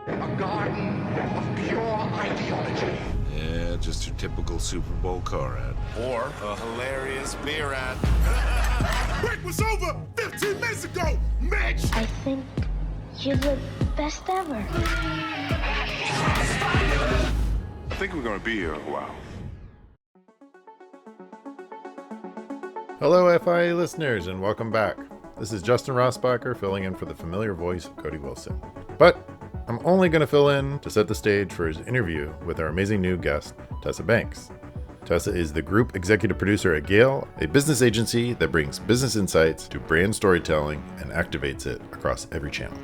A garden of pure ideology. Yeah, just your typical Super Bowl car ad. Or a hilarious beer ad. Break was over 15 minutes ago, Mitch! I think you're the best ever. I think we're going to be here a while. Hello, FIA listeners, and welcome back. This is Justin Rossbacher filling in for the familiar voice of Cody Wilson. But I'm only going to fill in to set the stage for his interview with our amazing new guest, Tessa Banks. Tessa is the group executive producer at GALE, a business agency that brings business insights to brand storytelling and activates it across every channel.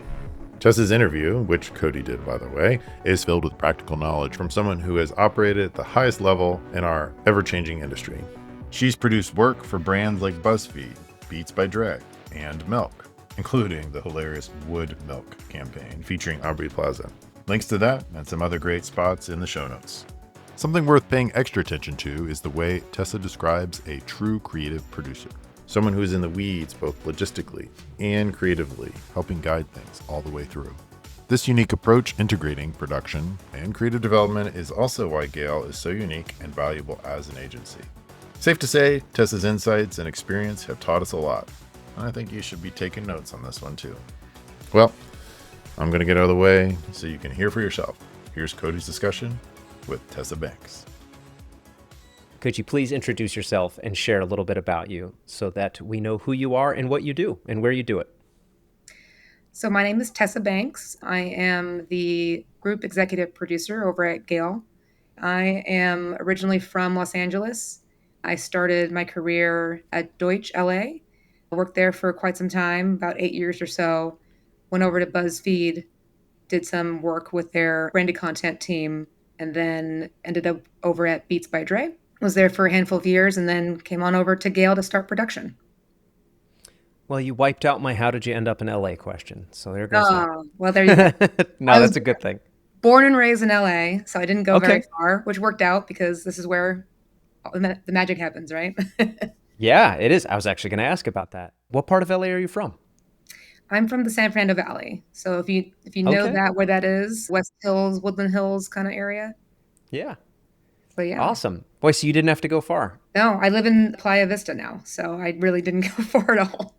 Tessa's interview, which Cody did by the way, is filled with practical knowledge from someone who has operated at the highest level in our ever-changing industry. She's produced work for brands like Buzzfeed, Beats by Dre, and Milk, including the hilarious Wood Milk campaign featuring Aubrey Plaza. Links to that and some other great spots in the show notes. Something worth paying extra attention to is the way Tessa describes a true creative producer. Someone who is in the weeds both logistically and creatively, helping guide things all the way through. This unique approach integrating production and creative development is also why GALE is so unique and valuable as an agency. Safe to say, Tessa's insights and experience have taught us a lot. And I think you should be taking notes on this one too. Well, I'm going to get out of the way so you can hear for yourself. Here's Cody's discussion with Tessa Banks. Could you please introduce yourself and share a little bit about you so that we know who you are and what you do and where you do it? So my name is Tessa Banks. I am the group executive producer over at GALE. I am originally from Los Angeles. I started my career at Deutsch LA. I worked there for quite some time, about 8 years or so. Went over to Buzzfeed, did some work with their branded content team, and then ended up over at Beats by Dre. Was there for a handful of years and then came on over to GALE to start production. Well, you wiped out my how did you end up in LA question. So there goes Oh, well, there you go. No, that's a good thing. Born and raised in LA, so I didn't go Okay. very far, which worked out because this is where the magic happens, right? Yeah, it is. I was actually going to ask about that. What part of LA are you from? I'm from the San Fernando Valley. So if you know Okay. that, where that is, West Hills, Woodland Hills kind of area. Yeah. But yeah. Awesome. Boy, so you didn't have to go far. No, I live in Playa Vista now, so I really didn't go far at all.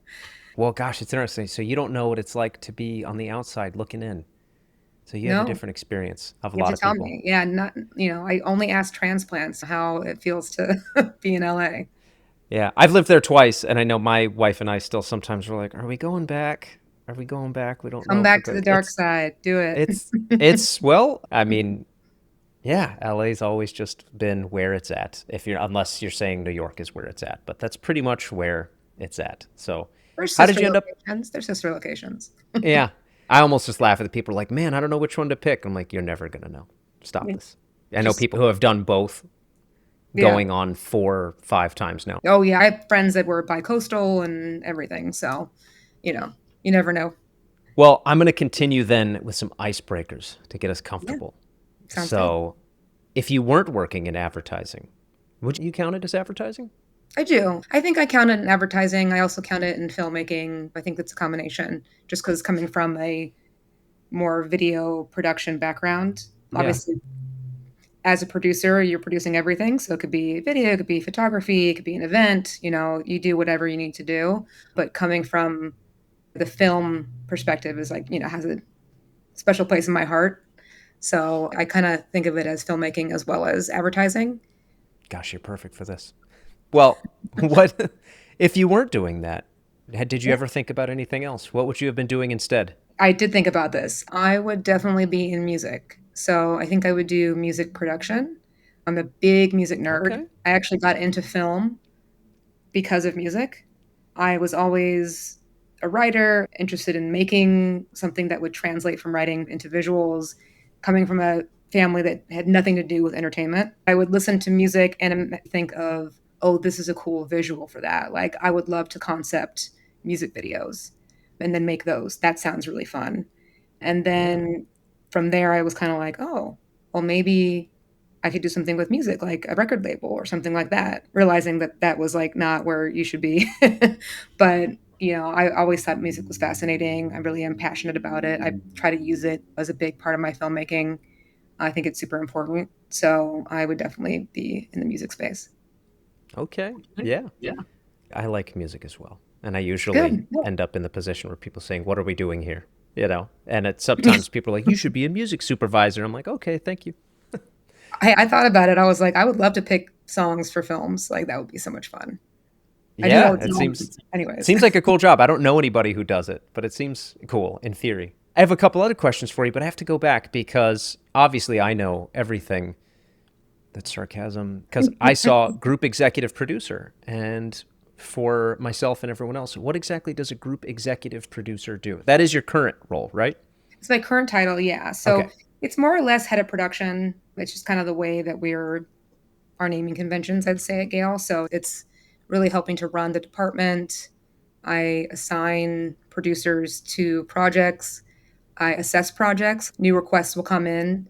Well, gosh, it's interesting. So you don't know what it's like to be on the outside looking in. So you have a No. different experience of a You have lot to of tell people. me. Yeah, not I only ask transplants how it feels to be in LA. Yeah, I've lived there twice, and I know my wife and I still sometimes we're like, "Are we going back? Are we going back? We don't know Come if back we're to the good." dark side. Do it. It's well, I mean, yeah, LA's always just been where it's at. Unless you're saying New York is where it's at, but that's pretty much where it's at. So, There's how did sister you end up? locations. There's sister locations. Yeah, I almost just laugh at the people like, "Man, I don't know which one to pick." I'm like, "You're never gonna know. Stop Yeah. this." I know Just- people who have done both, Yeah. going on 4 or 5 times now. Oh yeah, I have friends that were bi-coastal and everything. So, you never know. Well, I'm going to continue then with some icebreakers to get us comfortable. Sounds So, if you weren't working in advertising, would you count it as advertising? I do. I think I count it in advertising. I also count it in filmmaking. I think it's a combination, just because coming from a more video production background. Yeah. Obviously, as a producer, you're producing everything. So it could be video, it could be photography, it could be an event. You do whatever you need to do. But coming from the film perspective is like, has a special place in my heart. So I kind of think of it as filmmaking as well as advertising. Gosh, you're perfect for this. Well, what if you weren't doing that? Did you ever think about anything else? What would you have been doing instead? I did think about this. I would definitely be in music. So I think I would do music production. I'm a big music nerd. Okay. I actually got into film because of music. I was always a writer, interested in making something that would translate from writing into visuals, coming from a family that had nothing to do with entertainment. I would listen to music and think of, oh, this is a cool visual for that. Like, I would love to concept music videos and then make those. That sounds really fun. And then from there, I was kind of like, oh, well, maybe I could do something with music, like a record label or something like that, realizing that that was like not where you should be. But, I always thought music was fascinating. I really am passionate about it. I try to use it as a big part of my filmmaking. I think it's super important. So I would definitely be in the music space. Okay. Yeah. I like music as well. And I usually Good. Yeah. end up in the position where people saying, "What are we doing here?" And it's sometimes people are like, "You should be a music supervisor." I'm like, "Okay, thank you." I thought about it. I was like, I would love to pick songs for films. Like that would be so much fun. I do that Yeah, with it songs. seems Anyways. like a cool job. I don't know anybody who does it, but it seems cool in theory. I have a couple other questions for you, but I have to go back because obviously I know everything. That's sarcasm. Because I saw group executive producer, and for myself and everyone else, what exactly does a group executive producer do? That is your current role, right? It's my current title, yeah. So Okay. it's more or less head of production, which is kind of the way that our naming conventions, I'd say, at GALE. So it's really helping to run the department. I assign producers to projects. I assess projects. New requests will come in,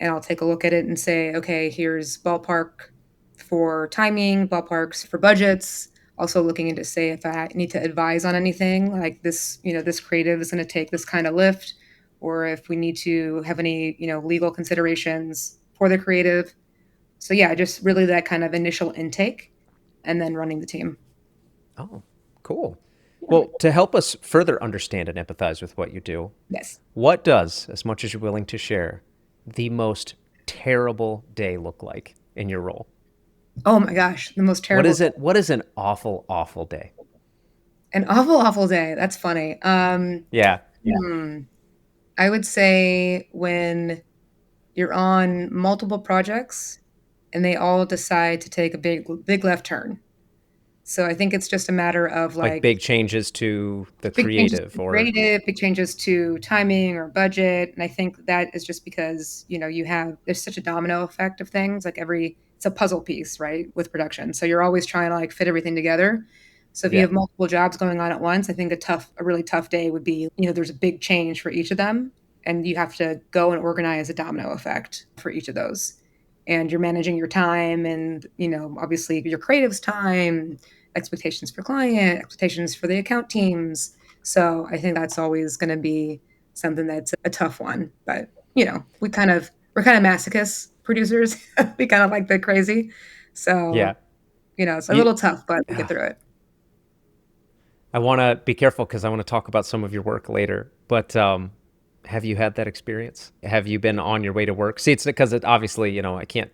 and I'll take a look at it and say, okay, here's ballpark for timing, ballparks for budgets. Also looking into say if I need to advise on anything like this, this creative is going to take this kind of lift, or if we need to have any, legal considerations for the creative. So yeah, just really that kind of initial intake and then running the team. Oh, cool. Well, to help us further understand and empathize with what you do, Yes. what does, as much as you're willing to share, the most terrible day look like in your role? Oh my gosh, the most What terrible. is it? What is an awful, awful day? An awful, awful day. That's funny. Yeah. I would say when you're on multiple projects and they all decide to take a big left turn. So I think it's just a matter of Like big changes to the big changes creative to or creative, big changes to timing or budget. And I think that is just because, there's such a domino effect of things. Like it's a puzzle piece, right, with production. So you're always trying to like fit everything together. So if you yeah. have multiple jobs going on at once, I think a really tough day would be, there's a big change for each of them. And you have to go and organize a domino effect for each of those. And you're managing your time and, obviously your creative's time, expectations for client, expectations for the account teams. So I think that's always going to be something that's a tough one. But, we're kind of masochist producers. We kind of like the crazy. So, Yeah. it's a You, little tough, but we get through it. I want to be careful because I want to talk about some of your work later. But have you had that experience? Have you been on your way to work? See, it's because obviously, I can't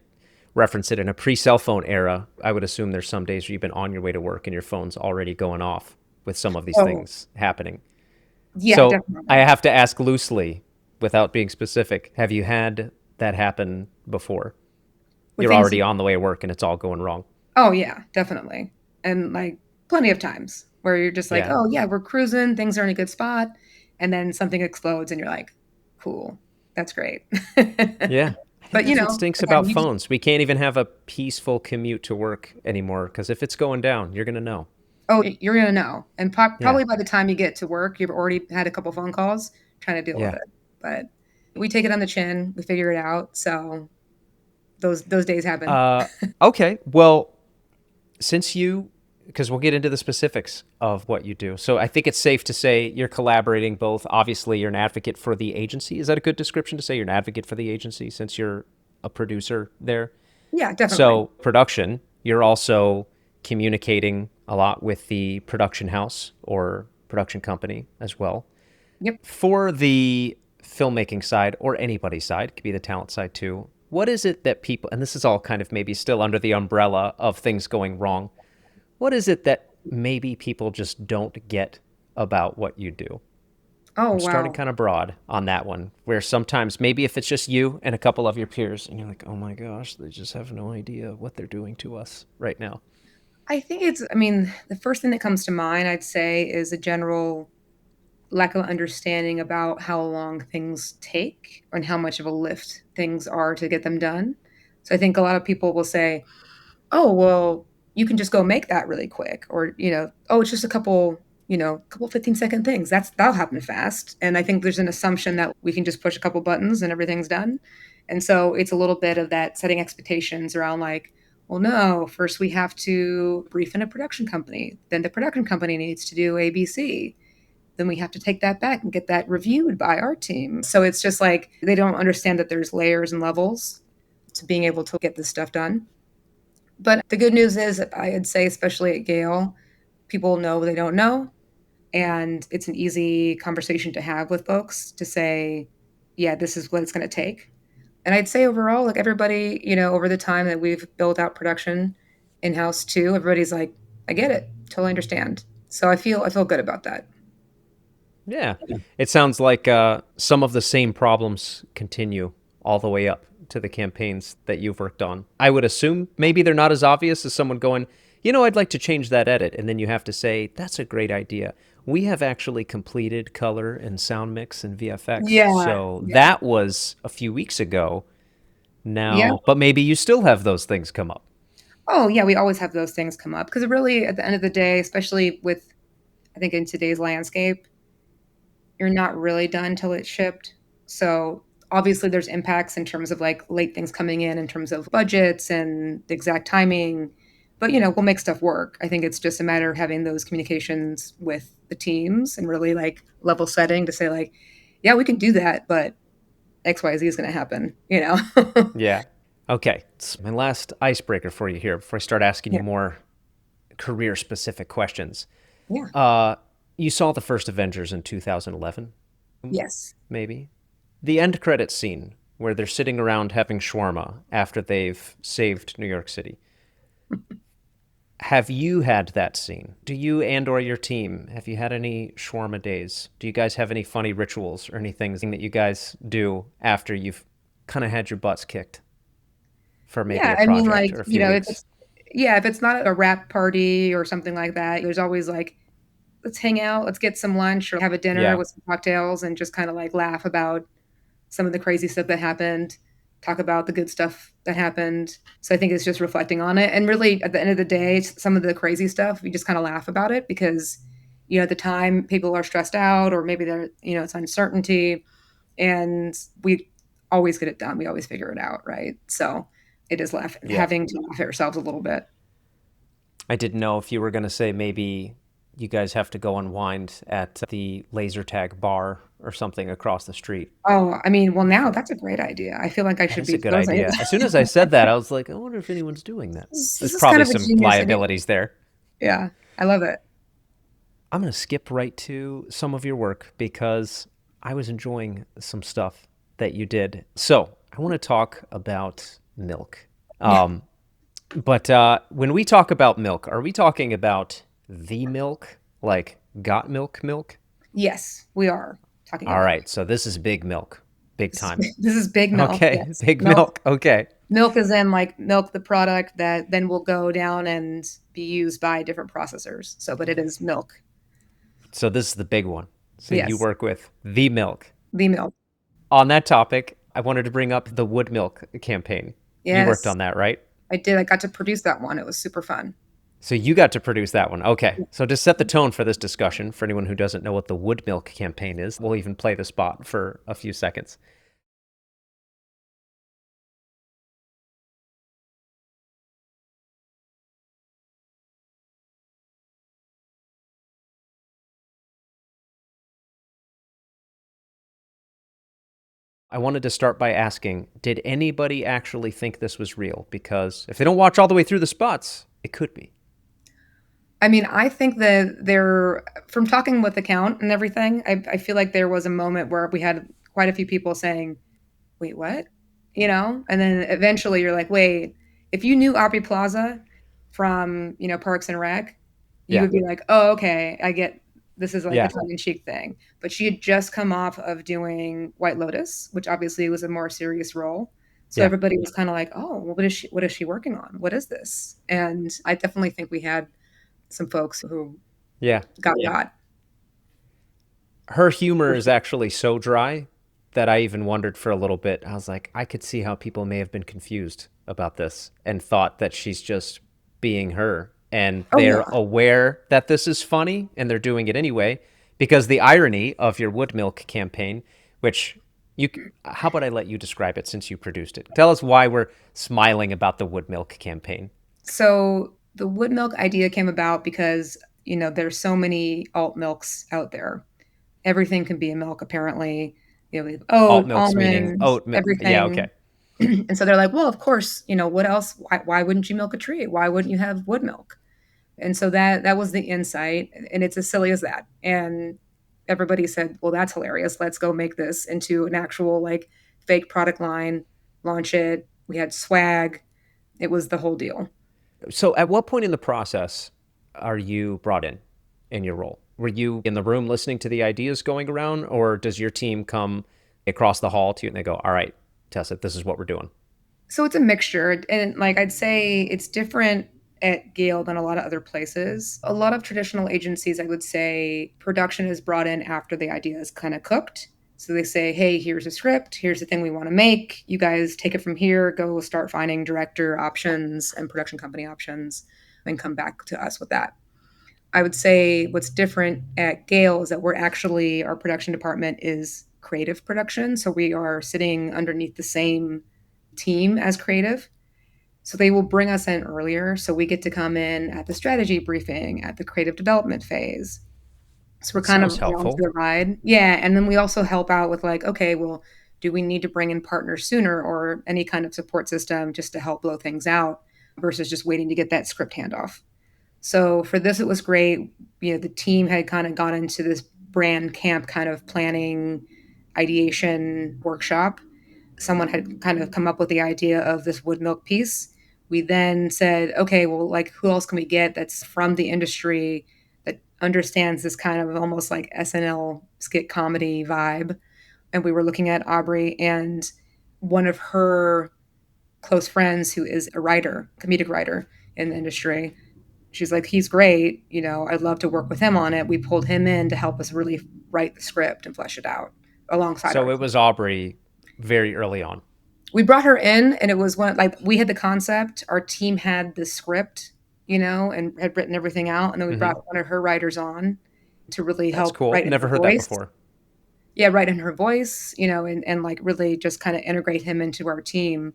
reference it in a pre-cell phone era. I would assume there's some days where you've been on your way to work and your phone's already going off with some of these things happening. Yeah, So definitely. I have to ask loosely, without being specific, have you had that happen before? With You're things- already on the way to work and it's all going wrong. Oh yeah, definitely. And like plenty of times where you're just like, Yeah. oh yeah, we're cruising, things are in a good spot, and then something explodes and you're like, cool, that's great. Yeah. But That's what stinks again, about phones. We can't even have a peaceful commute to work anymore because if it's going down, you're going to know. oh, you're gonna know. And probably by the time you get to work, you've already had a couple phone calls trying to deal with Yeah. it. But we take it on the chin, we figure it out. So those days happen. Okay. Well, because we'll get into the specifics of what you do. So I think it's safe to say you're collaborating both. Obviously, you're an advocate for the agency. Is that a good description to say you're an advocate for the agency since you're a producer there? Yeah, definitely. So production, you're also communicating a lot with the production house or production company as well. Yep. For the filmmaking side or anybody's side, it could be the talent side too. What is it that people, and this is all kind of maybe still under the umbrella of things going wrong, what is it that maybe people just don't get about what you do? Oh I'm starting wow. kind of broad on that one, where sometimes maybe if it's just you and a couple of your peers and you're like, oh my gosh, they just have no idea what they're doing to us right now. I think the first thing that comes to mind, I'd say, is a general lack of understanding about how long things take and how much of a lift things are to get them done. So I think a lot of people will say, oh, well, you can just go make that really quick. Or, oh, it's just a couple 15-second things. That'll happen fast. And I think there's an assumption that we can just push a couple buttons and everything's done. And so it's a little bit of that setting expectations around like, well, no, first we have to brief in a production company. Then the production company needs to do ABC. Then we have to take that back and get that reviewed by our team. So it's just like they don't understand that there's layers and levels to being able to get this stuff done. But the good news is, I'd say, especially at GALE, people know they don't know. And it's an easy conversation to have with folks to say, yeah, this is what it's going to take. And I'd say overall, like everybody, over the time that we've built out production in-house too, everybody's like, I get it, totally understand. So I feel good about that. Yeah. It sounds like some of the same problems continue all the way up to the campaigns that you've worked on. I would assume maybe they're not as obvious as someone going, I'd like to change that edit. And then you have to say, that's a great idea. We have actually completed color and sound mix and VFX. Yeah. So that was a few weeks ago now, Yeah. but maybe you still have those things come up. Oh, yeah, we always have those things come up because really at the end of the day, especially with, I think in today's landscape, you're not really done till it's shipped. So obviously there's impacts in terms of like late things coming in terms of budgets and the exact timing, but we'll make stuff work. I think it's just a matter of having those communications with the teams and really like level setting to say like, yeah, we can do that, but XYZ is going to happen, Yeah. Okay. It's my last icebreaker for you here before I start asking you more career specific questions. Yeah. You saw the first Avengers in 2011? Yes. Maybe. The end credits scene where they're sitting around having shawarma after they've saved New York City. Have you had that scene? Do you and or your team, have you had any shawarma days? Do you guys have any funny rituals or anything that you guys do after you've kind of had your butts kicked for maybe a project or a few weeks? If it's not a wrap party or something like that, there's always like, let's hang out, let's get some lunch or have a dinner with some cocktails and just kind of like laugh about some of the crazy stuff that happened, talk about the good stuff that happened. So I think it's just reflecting on it. And really, at the end of the day, some of the crazy stuff, we just kind of laugh about it because, at the time people are stressed out or maybe they're, it's uncertainty and we always get it done. We always figure it out, right? So it is having to laugh at ourselves a little bit. I didn't know if you were going to say maybe you guys have to go unwind at the laser tag bar or something across the street. Oh, I mean, well, now that's a great idea. I feel like I should be. That's a good idea. As soon as I said that, I was like, I wonder if anyone's doing that. There's probably kind of some liabilities there. Yeah, I love it. I'm going to skip right to some of your work because I was enjoying some stuff that you did. So I want to talk about milk. But when we talk about milk, are we talking about the milk, like got milk? Yes, we are talking about. All right, so this is big milk, big time. This is big milk. Okay, yes. big milk. Okay. Milk is in like milk, the product that then will go down and be used by different processors. So, but it is milk. So this is the big one. So Yes. you work with the milk. The milk. On that topic, I wanted to bring up the wood milk campaign. Yes. You worked on that, right? I did. I got to produce that one. It was super fun. So you got to produce that one. Okay. So to set the tone for this discussion, for anyone who doesn't know what the wood milk campaign is, we'll even play the spot for a few seconds. I wanted to start by asking, did anybody actually think this was real? Because if they don't watch all the way through the spots, it could be. I mean, I think that from talking with the count and everything, I feel like there was a moment where we had quite a few people saying, wait, what? And then eventually you're like, wait, if you knew Aubrey Plaza from, Parks and Rec, you would be like, oh, okay, I get this is like a tongue-in-cheek thing. But she had just come off of doing White Lotus, which obviously was a more serious role. So everybody was kind of like, oh, well, what is she working on? What is this? And I definitely think we had some folks who got. Her humor is actually so dry that I even wondered for a little bit. I was like, I could see how people may have been confused about this and thought that she's just being her. And they're aware that this is funny and they're doing it anyway, because the irony of your wood milk campaign, which how about I let you describe it since you produced it? Tell us why we're smiling about the wood milk campaign. So the wood milk idea came about because, there's so many alt milks out there. Everything can be a milk, apparently. We have Alt oat, milks meaning almond, oat milk. Yeah, everything. okay. And so they're like, well, of course, what else? Why wouldn't you milk a tree? Why wouldn't you have wood milk? And so that was the insight. And it's as silly as that. And everybody said, well, that's hilarious. Let's go make this into an actual like fake product line, launch it. We had swag. It was the whole deal. So at what point in the process are you brought in your role? Were you in the room listening to the ideas going around, or does your team come across the hall to you and they go, all right, Tessa, this is what we're doing? So it's a mixture. And like I'd say it's different at Gale than a lot of other places. A lot of traditional agencies, I would say, production is brought in after the idea is kind of cooked. So they say, hey, here's a script. Here's the thing we want to make. You guys take it from here. Go start finding director options and production company options and come back to us with that. I would say what's different at Gale is that our production department is creative production. So we are sitting underneath the same team as creative. So they will bring us in earlier. So we get to come in at the strategy briefing, at the creative development phase. So we're kind of Sounds along helpful. for the ride. Yeah. And then we also help out with like, okay, well, do we need to bring in partners sooner or any kind of support system just to help blow things out versus just waiting to get that script handoff? So for this, it was great. The team had kind of gone into this brand camp kind of planning ideation workshop. Someone had kind of come up with the idea of this wood milk piece. We then said, okay, well, like who else can we get that's from the industry that understands this kind of almost like SNL skit comedy vibe? And we were looking at Aubrey and one of her close friends who is a writer, comedic writer in the industry. She's like, he's great. I'd love to work with him on it. We pulled him in to help us really write the script and flesh it out alongside So our it was Aubrey very early on. we brought her in and it was one like we had the concept, our team had the script, and had written everything out. And then we brought one of her writers on to really That's help cool. write in Never her heard that voice. before. Yeah, write in her voice, and like really just kind of integrate him into our team.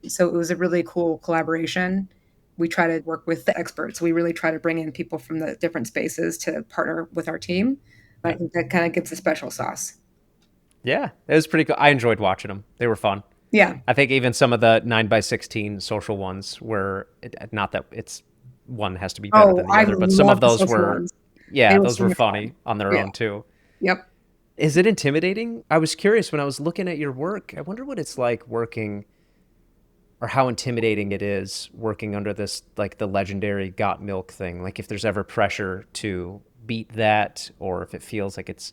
So it was a really cool collaboration. We try to work with the experts. We really try to bring in people from the different spaces to partner with our team. I think that kind of gives a special sauce. Yeah, it was pretty cool. I enjoyed watching them. They were fun. Yeah. I think even some of the 9x16 social ones were not that it's one has to be better than the I other, but some love of the those social were, ones. yeah, They were those were super funny fun. on their Yeah. own too. Yep. Is it intimidating? I was curious when I was looking at your work. I wonder what it's like working or how intimidating it is working under this, like the legendary Got Milk thing. Like if there's ever pressure to beat that or if it feels like it's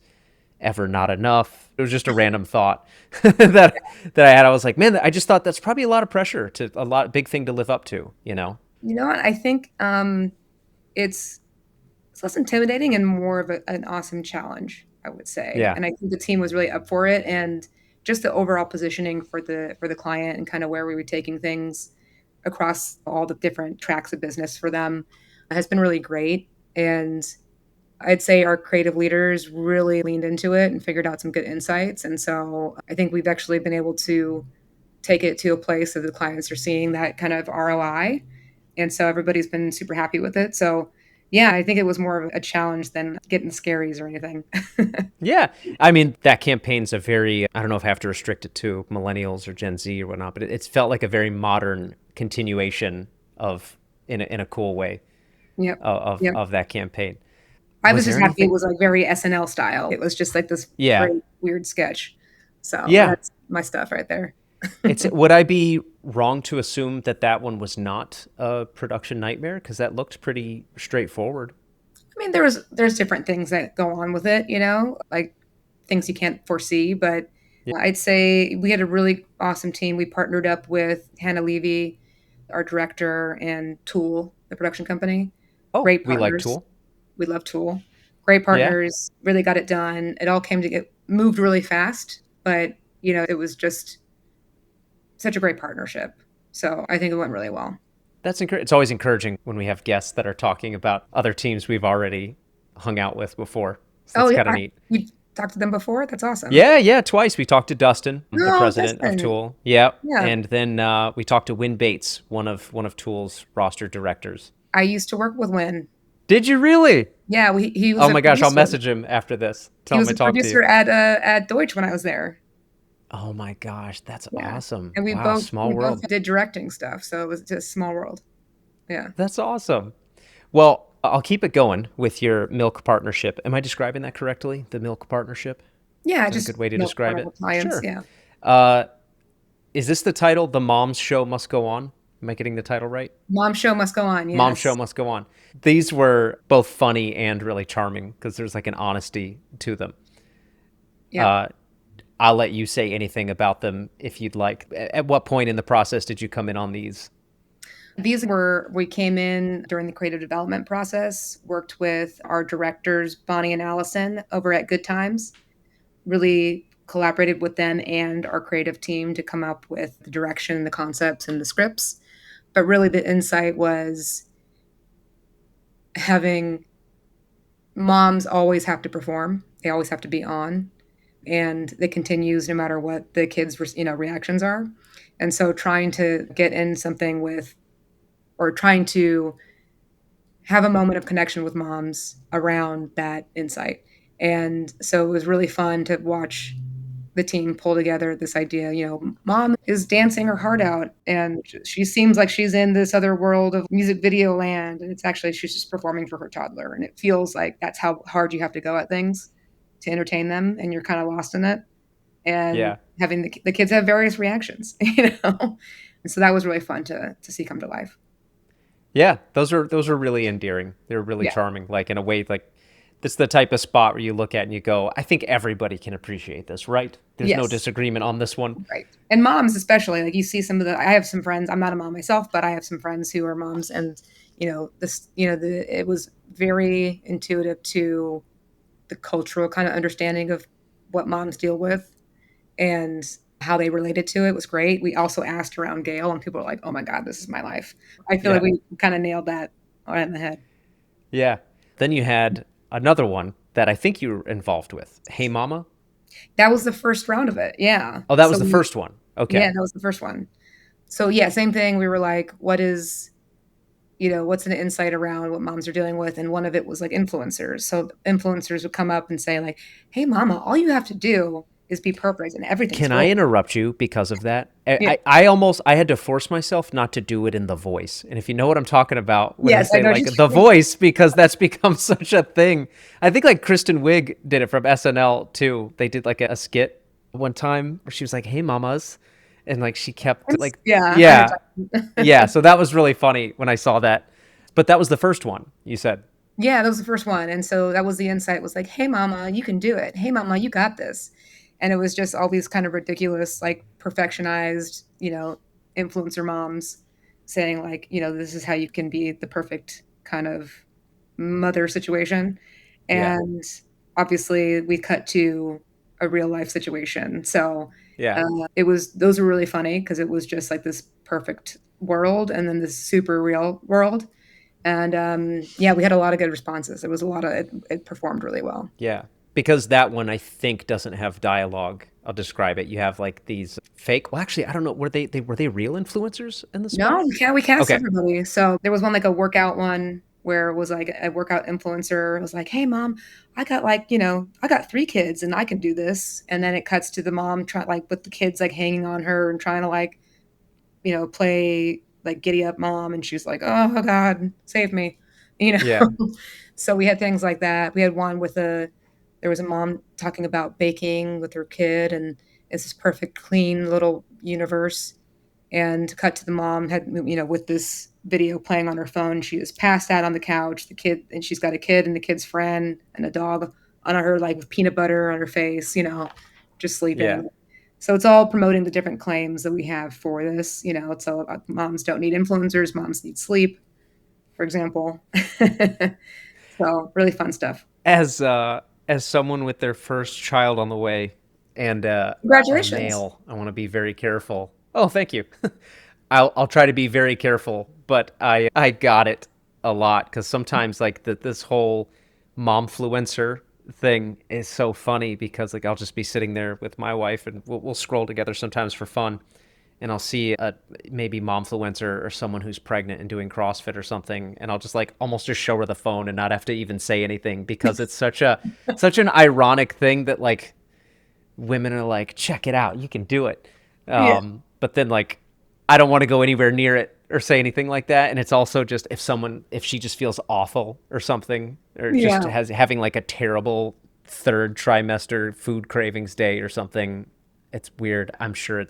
ever not enough. It was just a random thought that I had. I was like, man, I just thought that's probably a lot of pressure to big thing to live up to, You know what? I think it's less intimidating and more of an awesome challenge, I would say. Yeah. And I think the team was really up for it, and just the overall positioning for the client and kind of where we were taking things across all the different tracks of business for them has been really great. And I'd say our creative leaders really leaned into it and figured out some good insights. And so I think we've actually been able to take it to a place that the clients are seeing that kind of ROI. And so everybody's been super happy with it. So yeah, I think it was more of a challenge than getting scaries or anything. Yeah. I mean, that campaign's a very, I don't know if I have to restrict it to millennials or Gen Z or whatnot, but it's felt like a very modern continuation of, in a cool way, Yep. of that campaign. I Was was just there happy anything- it was like very SNL style. It was just like this Yeah. great, weird sketch. So Yeah. that's my stuff right there. Would I be wrong to assume that one was not a production nightmare? Because that looked pretty straightforward. I mean, there's different things that go on with it, like things you can't foresee. But Yeah. I'd say we had a really awesome team. We partnered up with Hannah Levy, our director, and Tool, the production company. Oh, Great we like partners. Tool. We love Tool. Great partners. Really got it done. It all moved really fast, but it was just such a great partnership. So I think it went really well. It's always encouraging when we have guests that are talking about other teams we've already hung out with before. So it's kind of neat. talked to them before? That's awesome. Yeah, twice. We talked to Dustin, the Oh, president Dustin. of Tool. Yeah. Yeah. And then we talked to Win Bates, one of Tool's roster directors. I used to work with Win. Did you really? Yeah, he was Oh a my gosh, I'll producer. message him after this. He Tell him was I a talked to producer you. at Deutsch when I was there. Oh my gosh, that's Yeah. awesome. And we Wow, both small we world. both did directing stuff, so it was just small world. Yeah. That's awesome. Well, I'll keep it going with your milk partnership. Am I describing that correctly? The milk partnership? Yeah, Is that just a good way to milk describe carnival it? clients, Sure. yeah. Is this the title? The Mom's Show Must Go On? Am I getting the title right? Mom show must go on. Yes. Mom Show Must Go On. These were both funny and really charming because there's like an honesty to them. Yeah. I'll let you say anything about them if you'd like. At what point in the process did you come in on these? We came in during the creative development process, worked with our directors, Bonnie and Allison, over at Good Times, really collaborated with them and our creative team to come up with the direction, the concepts, and the scripts. But really, the insight was having moms always have to perform, they always have to be on, and it continues no matter what the kids' reactions are. And so trying to get in something with, or trying to have a moment of connection with moms around that insight. And so it was really fun to watch the team pull together this idea. Mom is dancing her heart out, and she seems like she's in this other world of music video land, and it's actually she's just performing for her toddler, and it feels like that's how hard you have to go at things to entertain them, and you're kind of lost in it. And Yeah. having the kids have various reactions, and so that was really fun to see come to life. Yeah, those are really endearing. They're really Yeah. charming. Like in a way, like this is the type of spot where you look at and you go, I think everybody can appreciate this, right? There's no Yes. disagreement on this one. Right. And moms especially, like you see I have some friends, I'm not a mom myself, but I have some friends who are moms, and it was very intuitive to the cultural kind of understanding of what moms deal with and how they related to it was great. We also asked around GALE, and people were like, oh my God, this is my life. I feel Yeah. like we kind of nailed that right in the head. Yeah. Then you had another one that I think you were involved with. Hey Mama? That was the first round of it. Yeah. Oh, that was So the first one. Okay. Yeah, that was the first one. So yeah, same thing. We were like, what's an insight around what moms are dealing with? And one of it was like influencers. So influencers would come up and say like, hey mama, all you have to do is be perfect and everything. Can I interrupt you because of that? Yeah. I had to force myself not to do it in the voice. And if you know what I'm talking about, when Yes, I I say know like you- the voice, because that's become such a thing. I think like Kristen Wiig did it from SNL too. They did like a skit one time where she was like, hey mamas. And like she kept like, Yeah. yeah, yeah. So that was really funny when I saw that. But that was the first one you said. Yeah, that was the first one. And so that was the insight was like, hey mama, you can do it. Hey mama, you got this. And it was just all these kind of ridiculous, like perfectionized, influencer moms saying like, this is how you can be the perfect kind of mother situation. Yeah. And obviously we cut to a real life situation. So Yeah. those were really funny because it was just like this perfect world and then this super real world. And we had a lot of good responses. It performed really well. Yeah. Because that one I think doesn't have dialogue. I'll describe it. You have like these fake. Well, actually, I don't know. Were they real influencers in the spot? No, we cast Okay. everybody. So there was one like a workout one where it was like a workout influencer. It was like, hey mom, I got 3 kids and I can do this. And then it cuts to the mom trying like with the kids like hanging on her and trying to like, play like giddy up mom, and she's like, oh God, save me. Yeah. So we had things like that. We had one there was a mom talking about baking with her kid, and it's this perfect, clean little universe. And cut to the mom had, with this video playing on her phone. She was passed out on the couch, and she's got a kid and the kid's friend and a dog on her, like with peanut butter on her face, just sleeping. Yeah. So it's all promoting the different claims that we have for this. It's all about moms don't need influencers, moms need sleep, for example. So really fun stuff. As someone with their first child on the way and Congratulations. a male, I want to be very careful. Oh, thank you. I'll try to be very careful, but I got it a lot because sometimes like this whole momfluencer thing is so funny because like I'll just be sitting there with my wife and we'll scroll together sometimes for fun, and I'll see a maybe momfluencer or someone who's pregnant and doing CrossFit or something, and I'll just like almost just show her the phone and not have to even say anything because it's such an ironic thing that like women are like, check it out, you can do it. But then like I don't want to go anywhere near it or say anything like that. And it's also just if she just feels awful or something, or just having like a terrible third trimester food cravings day or something, it's weird. I'm sure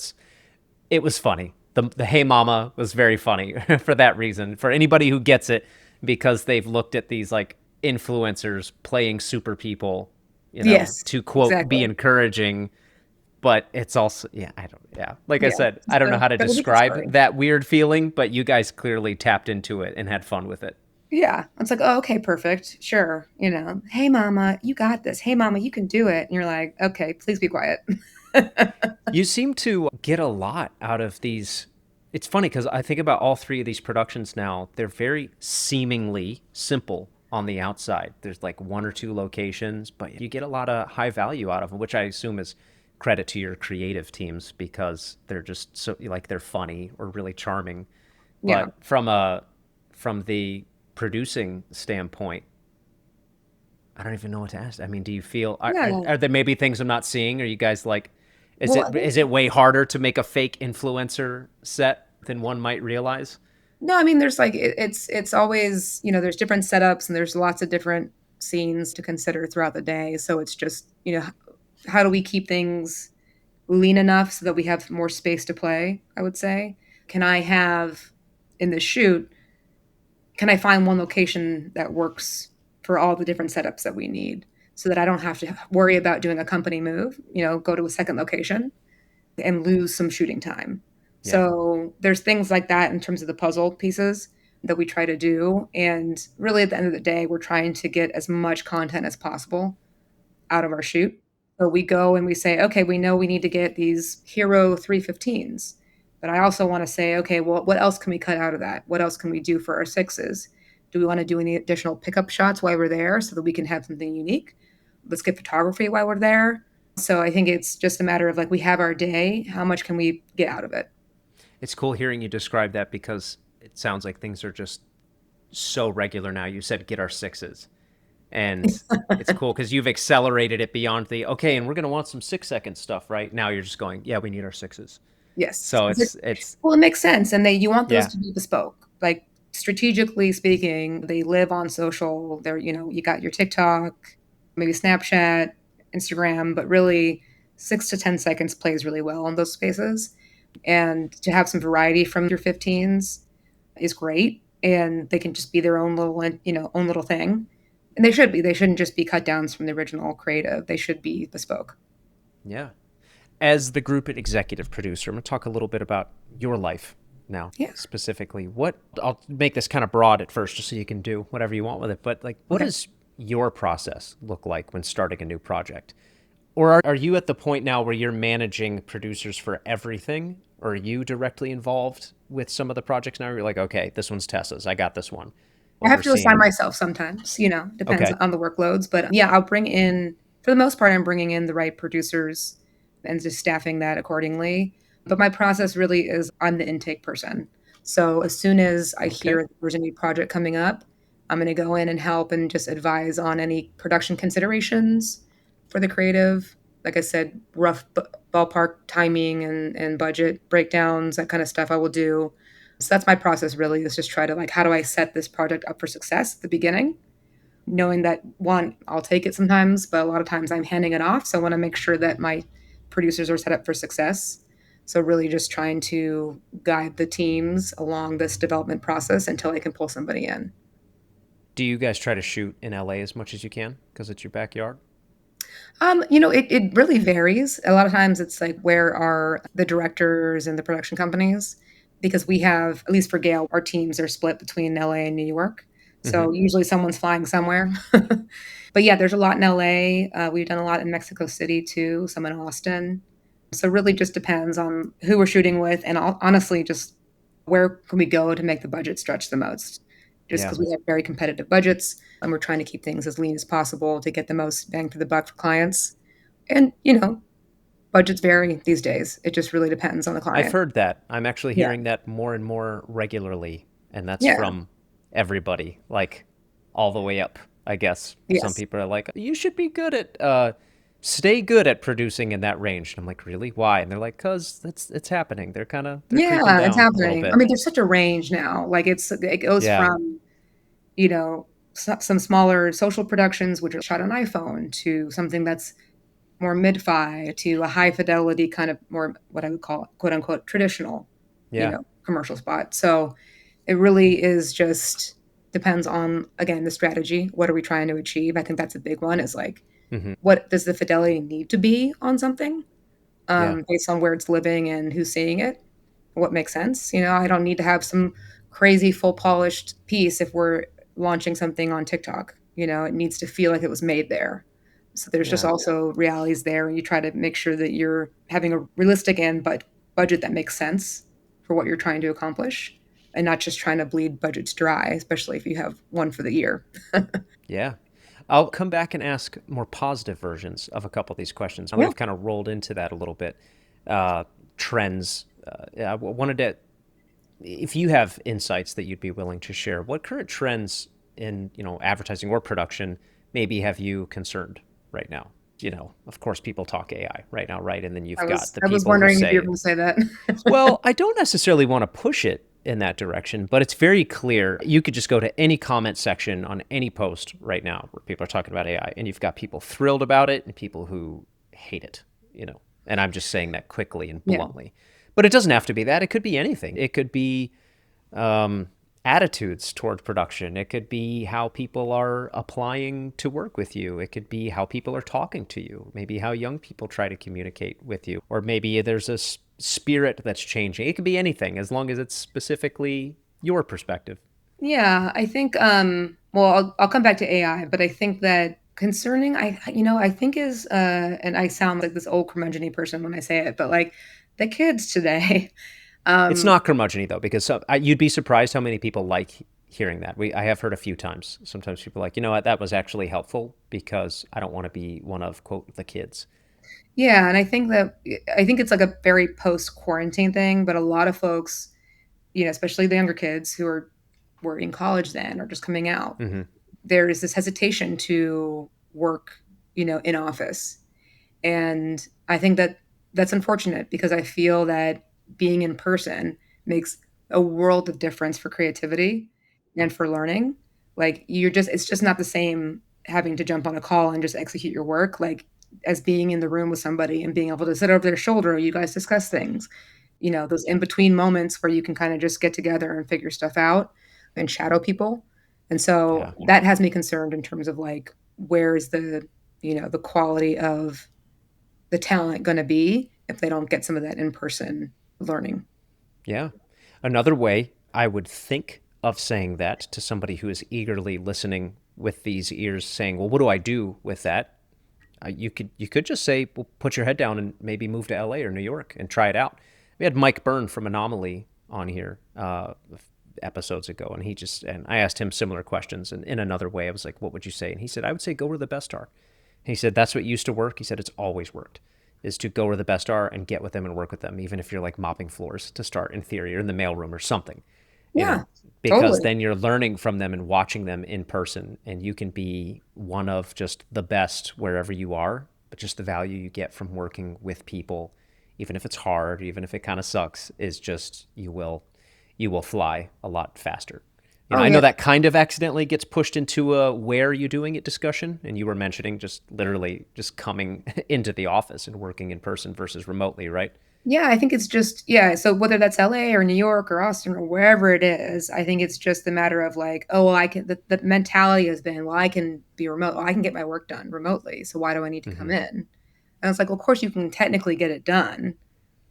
it was funny. The Hey Mama was very funny for that reason. For anybody who gets it, because they've looked at these like influencers playing super people, to quote, be encouraging. But it's also, like I said, I don't know how to describe that weird feeling, but you guys clearly tapped into it and had fun with it. Yeah. It's like, oh, okay, perfect. Sure. Hey, mama, you got this. Hey, mama, you can do it. And you're like, okay, please be quiet. You seem to get a lot out of these. It's funny because I think about all three of these productions now. They're very seemingly simple on the outside. There's like one or two locations, but you get a lot of high value out of them, which I assume is credit to your creative teams because they're just so like they're funny or really charming. But from the producing standpoint, I don't even know what to ask. I mean, do you feel are there maybe things I'm not seeing? Are you guys like is it way harder to make a fake influencer set than one might realize? No, I mean, there's like it's always, there's different setups and there's lots of different scenes to consider throughout the day. So it's just, how do we keep things lean enough so that we have more space to play, I would say. Can I have in the shoot, can I find one location that works for all the different setups that we need so that I don't have to worry about doing a company move, go to a second location and lose some shooting time. Yeah. So there's things like that in terms of the puzzle pieces that we try to do. And really at the end of the day, we're trying to get as much content as possible out of our shoot. So we go and we say, okay, we know we need to get these hero 315s. But I also want to say, okay, well, what else can we cut out of that? What else can we do for our 6s? Do we want to do any additional pickup shots while we're there so that we can have something unique? Let's get photography while we're there. So I think it's just a matter of like, we have our day. How much can we get out of it? It's cool hearing you describe that because it sounds like things are just so regular now. You said get our 6s. And it's cool because you've accelerated it beyond the, okay, and we're going to want some 6-second stuff, right? Now you're just going, yeah, we need our 6s. Yes. So it's well, it makes sense. And you want those to be bespoke. Like strategically speaking, they live on social. They're, you got your TikTok, maybe Snapchat, Instagram, but really 6 to 10 seconds plays really well in those spaces. And to have some variety from your 15s is great. And they can just be their own little thing. And they should be. They shouldn't just be cut downs from the original creative. They should be bespoke. Yeah. As the group executive producer, I'm going to talk a little bit about your life now, specifically. I'll make this kind of broad at first just so you can do whatever you want with it. But like, what does your process look like when starting a new project? Or are you at the point now where you're managing producers for everything? Or are you directly involved with some of the projects now? You're like, okay, this one's Tessa's. I got this one. I have to assign myself sometimes, depends on the workloads. But I'll bring in, for the most part, I'm bringing in the right producers and just staffing that accordingly. But my process really is I'm the intake person. So as soon as I hear there's a new project coming up, I'm going to go in and help and just advise on any production considerations for the creative. Like I said, rough ballpark timing and budget breakdowns, that kind of stuff I will do. So that's my process really, is just try to how do I set this project up for success at the beginning? Knowing that one, I'll take it sometimes, but a lot of times I'm handing it off. So I want to make sure that my producers are set up for success. So really just trying to guide the teams along this development process until I can pull somebody in. Do you guys try to shoot in LA as much as you can because it's your backyard? It really varies. A lot of times it's like, where are the directors and the production companies? Because we have, at least for GALE, our teams are split between LA and New York. So usually someone's flying somewhere. But there's a lot in LA. We've done a lot in Mexico City too, some in Austin. So really just depends on who we're shooting with. And honestly, just where can we go to make the budget stretch the most? just Yeah. because we have very competitive budgets and we're trying to keep things as lean as possible to get the most bang for the buck for clients. And, budgets vary these days. It just really depends on the I've client. heard that. I'm actually Yeah. hearing that more and more regularly, and that's Yeah. from everybody, like all the way up, I guess. Some Yes. people are like, you should be good at, stay good at producing in that range. And I'm like, really? Why? And they're like, because it's happening. They're creeping Yeah, it's down a little happening. I bit. mean, there's such a range now. Like it goes Yeah. from, some smaller social productions, which are shot on iPhone, to something that's more mid-fi, to a high fidelity kind of more what I would call quote unquote traditional, Yeah. commercial spot. So it really is just depends on, again, the strategy. What are we trying to achieve? I think that's a big one is like, Hmm. what does the fidelity need to be on something, Yeah. based on where it's living and who's seeing it? What makes sense? I don't need to have some crazy full polished piece if we're launching something on TikTok. It needs to feel like it was made there. So there's just Yeah. also realities there, and you try to make sure that you're having a realistic but budget that makes sense for what you're trying to accomplish, and not just trying to bleed budgets dry, especially if you have one for the year. Yeah. I'll come back and ask more positive versions of a couple of these questions. Yeah. We've kind of rolled into that a little bit. Trends. I wanted to, if you have insights that you'd be willing to share, what current trends in, advertising or production maybe have you concerned right now? Of course, people talk AI right now, right? And then you've got the I was people who wondering if say, you were going to say that. well, I don't necessarily want to push it in that direction, but it's very clear. You could just go to any comment section on any post right now where people are talking about AI, and you've got people thrilled about it and people who hate it, And I'm just saying that quickly and Yeah. bluntly. But it doesn't have to be that. It could be anything. It could be attitudes toward production. It could be how people are applying to work with you. It could be how people are talking to you. Maybe how young people try to communicate with you. Or maybe there's a spirit that's changing. It could be anything as long as it's specifically your perspective. Yeah, I think well, I'll come back to AI, but I think that concerning I think is and I sound like this old curmudgeon person when I say it, but like the kids today. It's not curmudgeon though, because you'd be surprised how many people like hearing that. I have heard a few times. Sometimes people are like, you know what, that was actually helpful because I don't want to be one of, quote, the kids. Yeah, and I think it's like a very post-quarantine thing, but a lot of folks, especially the younger kids who were in college then or just coming out, Mm-hmm. there is this hesitation to work, in office. And I think that that's unfortunate because I feel that being in person makes a world of difference for creativity and for learning. Like it's just not the same having to jump on a call and just execute your work, like as being in the room with somebody and being able to sit over their shoulder, you guys discuss things, those in between moments where you can kind of just get together and figure stuff out and shadow people. And so Yeah. that has me concerned in terms of like, where is the quality of the talent going to be if they don't get some of that in-person learning. Yeah. Another way I would think of saying that to somebody who is eagerly listening with these ears saying, well, what do I do with that? You could just say, well, put your head down and maybe move to LA or New York and try it out. We had Mike Byrne from Anomaly on here episodes ago, and I asked him similar questions. And in another way, I was like, what would you say? And he said, I would say go where the best are. He said, that's what used to work. He said, it's always worked, is to go where the best are and get with them and work with them, even if you're like mopping floors to start in theory or in the mailroom or something. Yeah, Because totally. then you're learning from them and watching them in person, and you can be one of just the best wherever you are, but just the value you get from working with people, even if it's hard, even if it kind of sucks, is just you will fly a lot faster. I know that kind of accidentally gets pushed into a where are you doing it discussion, and you were mentioning just literally just coming into the office and working in person versus remotely, right? Yeah, I think it's just, yeah. So whether that's LA or New York or Austin or wherever it is, I think it's just a matter of like, oh, well, the mentality has been, well, I can be remote. Well, I can get my work done remotely. So why do I need to come in? And it's like, well, of course you can technically get it done,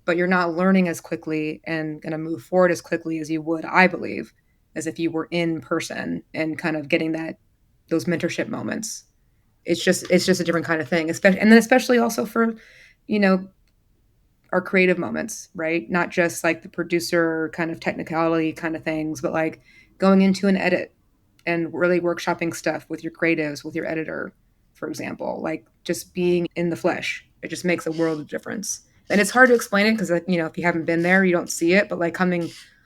but you're not learning as quickly and going to move forward as quickly as you would, I believe, as if you were in person and kind of getting those mentorship moments. It's just a different kind of thing, especially also for, our creative moments, right? Not just like the producer kind of technicality kind of things, but like going into an edit and really workshopping stuff with your creatives, with your editor, for example, like just being in the flesh. It just makes a world of difference. And it's hard to explain it because, if you haven't been there, you don't see it. But like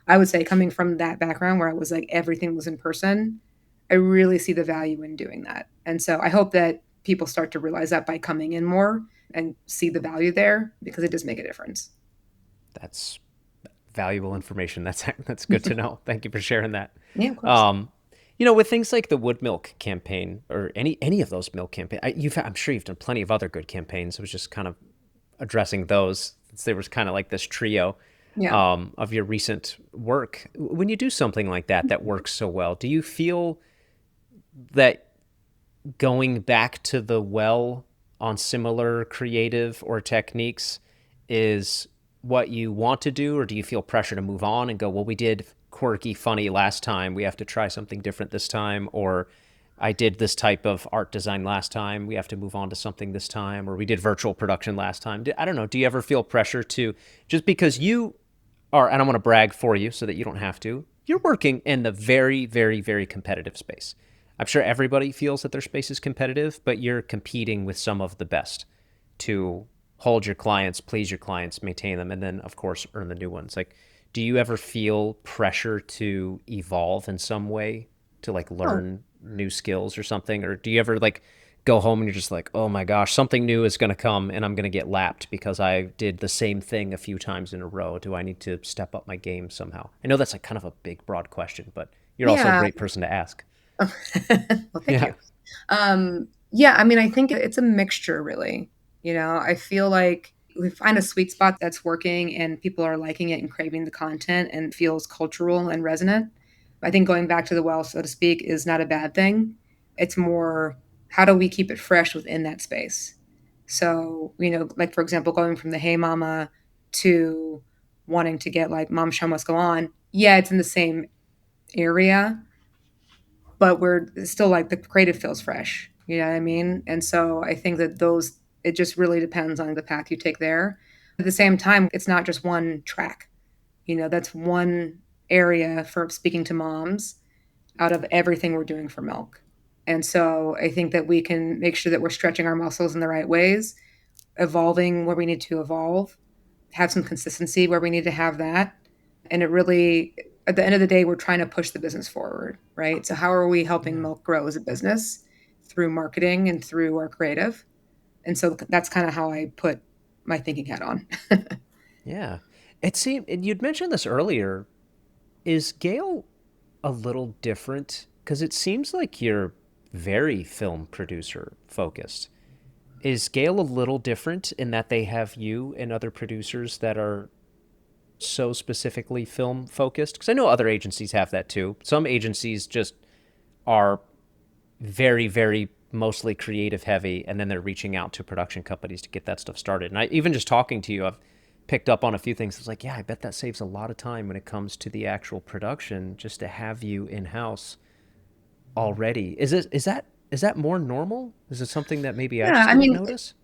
I would say coming from that background where I was like everything was in person, I really see the value in doing that. And so I hope that people start to realize that by coming in more and see the value there because it does make a difference. That's valuable information. That's good to know. Thank you for sharing that. Yeah, of course. With things like the Wood Milk campaign or any of those milk campaigns, I'm sure you've done plenty of other good campaigns. I was just kind of addressing those. There was kind of like this trio Yeah. of your recent work. When you do something like that works so well, do you feel that going back to the well on similar creative or techniques is what you want to do, or do you feel pressure to move on and go, well, we did quirky, funny last time, we have to try something different this time, or I did this type of art design last time, we have to move on to something this time, or we did virtual production last time? I don't know. Do you ever feel pressure to, just because you are, and I want to brag for you so that you don't have to, you're working in the very, very, very competitive space. I'm sure everybody feels that their space is competitive, but you're competing with some of the best to hold your clients, please your clients, maintain them, and then, of course, earn the new ones. Like, do you ever feel pressure to evolve in some way, to like learn new skills or something? Or do you ever like go home and you're just like, oh my gosh, something new is going to come and I'm going to get lapped because I did the same thing a few times in a row? Do I need to step up my game somehow? I know that's like kind of a big, broad question, but you're also a Yeah. great person to ask. Well, thank Yeah. you. Yeah, I mean, I think it's a mixture, really. I feel like we find a sweet spot that's working and people are liking it and craving the content and feels cultural and resonant. I think going back to the well, so to speak, is not a bad thing. It's more, how do we keep it fresh within that space? So, like for example, going from the Hey Mama to wanting to get like Mom Show Must Go On. Yeah, it's in the same area, but we're still like the creative feels fresh. You know what I mean? And so I think that it just really depends on the path you take there. At the same time, it's not just one track. That's one area for speaking to moms out of everything we're doing for milk. And so I think that we can make sure that we're stretching our muscles in the right ways, evolving where we need to evolve, have some consistency where we need to have that. And it really, at the end of the day, we're trying to push the business forward, right? So how are we helping milk grow as a business? Through marketing and through our creative. And so that's kind of how I put my thinking hat on. Yeah. It seemed, and you'd mentioned this earlier. Is GALE a little different? Because it seems like you're very film producer focused. Is GALE a little different in that they have you and other producers that are so specifically film focused? Because I know other agencies have that too. Some agencies just are very, very mostly creative heavy, and then they're reaching out to production companies to get that stuff started. And I even just talking to you, I've picked up on a few things. It's like, yeah, I bet that saves a lot of time when it comes to the actual production, just to have you in house already. Is that more normal? Is it something that maybe I Yeah, just I didn't mean, notice?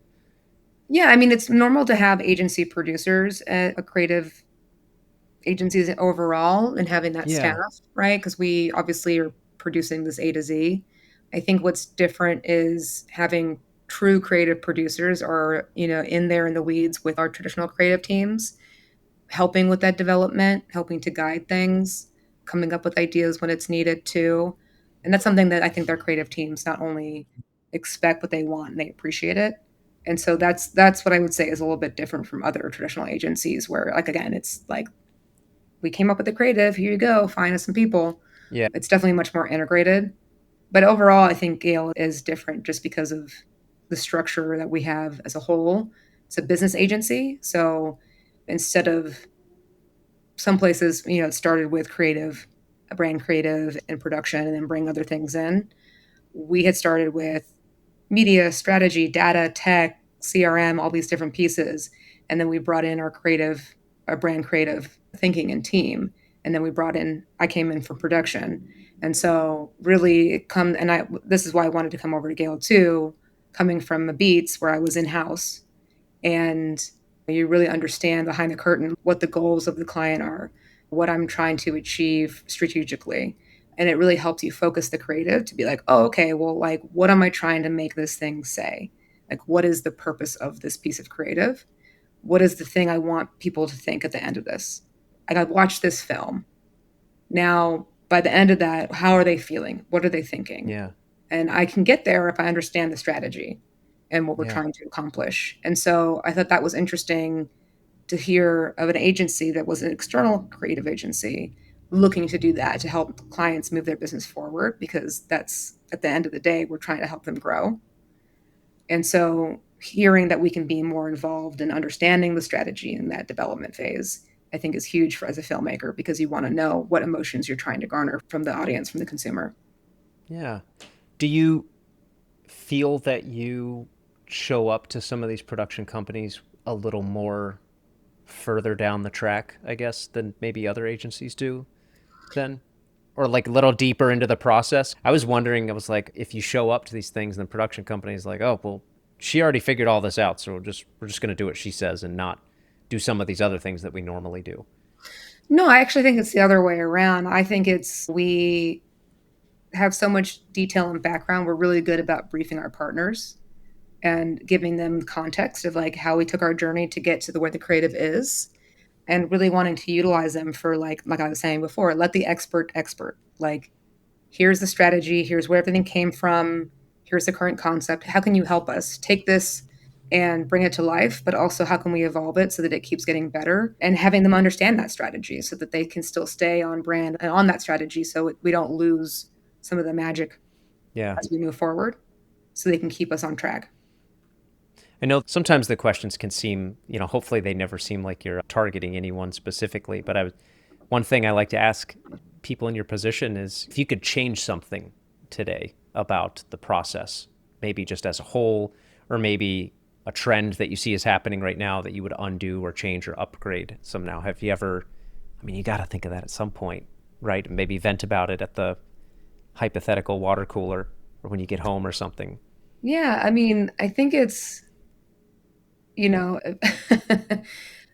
yeah, I mean, it's normal to have agency producers at a creative agencies overall and having that Yeah. staff, right? Because we obviously are producing this A to Z. I think what's different is having true creative producers or, in there in the weeds with our traditional creative teams, helping with that development, helping to guide things, coming up with ideas when it's needed too. And that's something that I think their creative teams not only expect, but they want and they appreciate it. And so that's what I would say is a little bit different from other traditional agencies where, like, again, it's like we came up with the creative, here you go, find us some people. Yeah. It's definitely much more integrated. But overall, I think GALE is different just because of the structure that we have as a whole. It's a business agency. So instead of some places, it started with creative, a brand creative and production, and then bring other things in. We had started with media, strategy, data, tech, CRM, all these different pieces. And then we brought in our brand creative thinking and team. And then I came in for production. And so really this is why I wanted to come over to GALE too, coming from a Beats where I was in-house and you really understand behind the curtain what the goals of the client are, what I'm trying to achieve strategically. And it really helps you focus the creative to be like, oh, okay, well, like, what am I trying to make this thing say? Like, what is the purpose of this piece of creative? What is the thing I want people to think at the end of this? Like, I watched this film. Now, by the end of that, how are they feeling? What are they thinking? Yeah. And I can get there if I understand the strategy and what we're Yeah. trying to accomplish. And so I thought that was interesting to hear of an agency that was an external creative agency looking to do that to help clients move their business forward, because that's at the end of the day, we're trying to help them grow. And so hearing that we can be more involved in understanding the strategy in that development phase, I think is huge for as a filmmaker, because you want to know what emotions you're trying to garner from the audience, from the consumer. Yeah. Do you feel that you show up to some of these production companies a little more further down the track, I guess, than maybe other agencies do then? Or like a little deeper into the process? I was wondering, I was like, if you show up to these things and the production company's like, oh, well, she already figured all this out, so we're just going to do what she says and not do some of these other things that we normally do. No, I actually think it's the other way around. I think it's we have so much detail and background. We're really good about briefing our partners and giving them context of like how we took our journey to get to where the creative is, and really wanting to utilize them for like I was saying before, let the expert, like, here's the strategy, here's where everything came from, here's the current concept. How can you help us take this and bring it to life? But also, how can we evolve it so that it keeps getting better? And having them understand that strategy so that they can still stay on brand and on that strategy, so we don't lose some of the magic Yeah. as we move forward, so they can keep us on track. I know sometimes the questions can seem, hopefully they never seem like you're targeting anyone specifically, but one thing I like to ask people in your position is if you could change something today about the process, maybe just as a whole, or maybe a trend that you see is happening right now that you would undo or change or upgrade somehow. Have you ever, you got to think of that at some point, right? Maybe vent about it at the hypothetical water cooler or when you get home or something. Yeah, I think it's,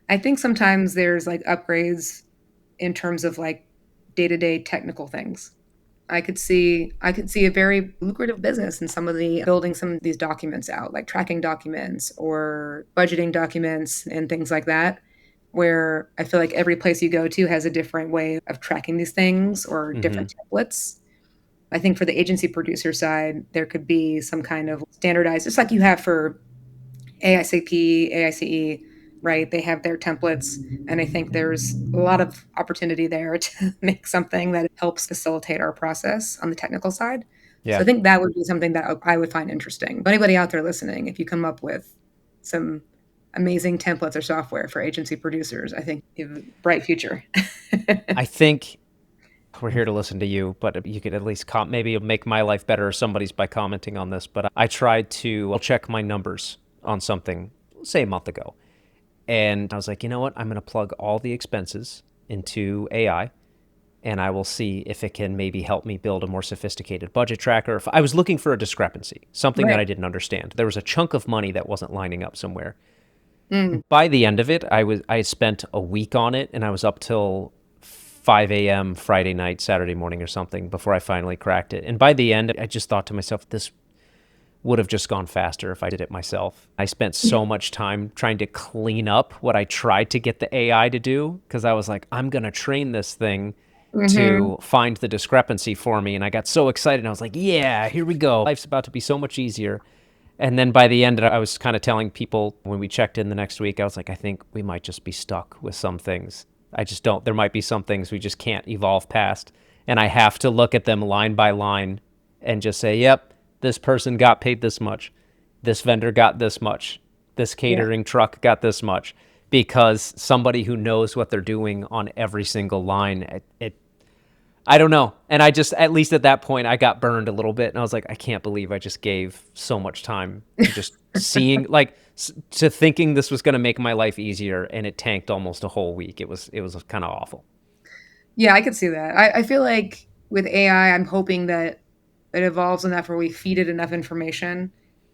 I think sometimes there's like upgrades in terms of like day-to-day technical things. I could see a very lucrative business in some of the building some of these documents out, like tracking documents or budgeting documents and things like that, where I feel like every place you go to has a different way of tracking these things or different templates. I think for the agency producer side, there could be some kind of standardized, just like you have for AICP, AICE, right? They have their templates. And I think there's a lot of opportunity there to make something that helps facilitate our process on the technical side. So Yeah. I think that would be something that I would find interesting. But anybody out there listening, if you come up with some amazing templates or software for agency producers, I think you have a bright future. I think we're here to listen to you, but you could at least maybe it'll make my life better or somebody's by commenting on this. But I tried to check my numbers on something, say a month ago. And I was like, you know what? I'm going to plug all the expenses into AI and I will see if it can maybe help me build a more sophisticated budget tracker. If I was looking for a discrepancy, something that I didn't understand. There was a chunk of money that wasn't lining up somewhere. By the end of it, I spent a week on it and I was up till 5 a.m. Friday night, Saturday morning or something before I finally cracked it. And by the end, I just thought to myself, this would have just gone faster if I did it myself. I spent so much time trying to clean up what I tried to get the AI to do, because I was like, I'm going to train this thing to find the discrepancy for me. And I got so excited. I was like, yeah, here we go. Life's about to be so much easier. And then by the end, I was kind of telling people when we checked in the next week, I was like, I think we might just be stuck with some things. There might be some things we just can't evolve past. And I have to look at them line by line and just say, yep, this person got paid this much. This vendor got this much. This catering truck got this much. Because somebody who knows what they're doing on every single line, I don't know. And I just, at least at that point, I got burned a little bit. And I was like, I can't believe I just gave so much time to just seeing, to thinking this was going to make my life easier. And it tanked almost a whole week. It was kind of awful. Yeah, I could see that. I feel like with AI, I'm hoping that it evolves enough where we feed it enough information,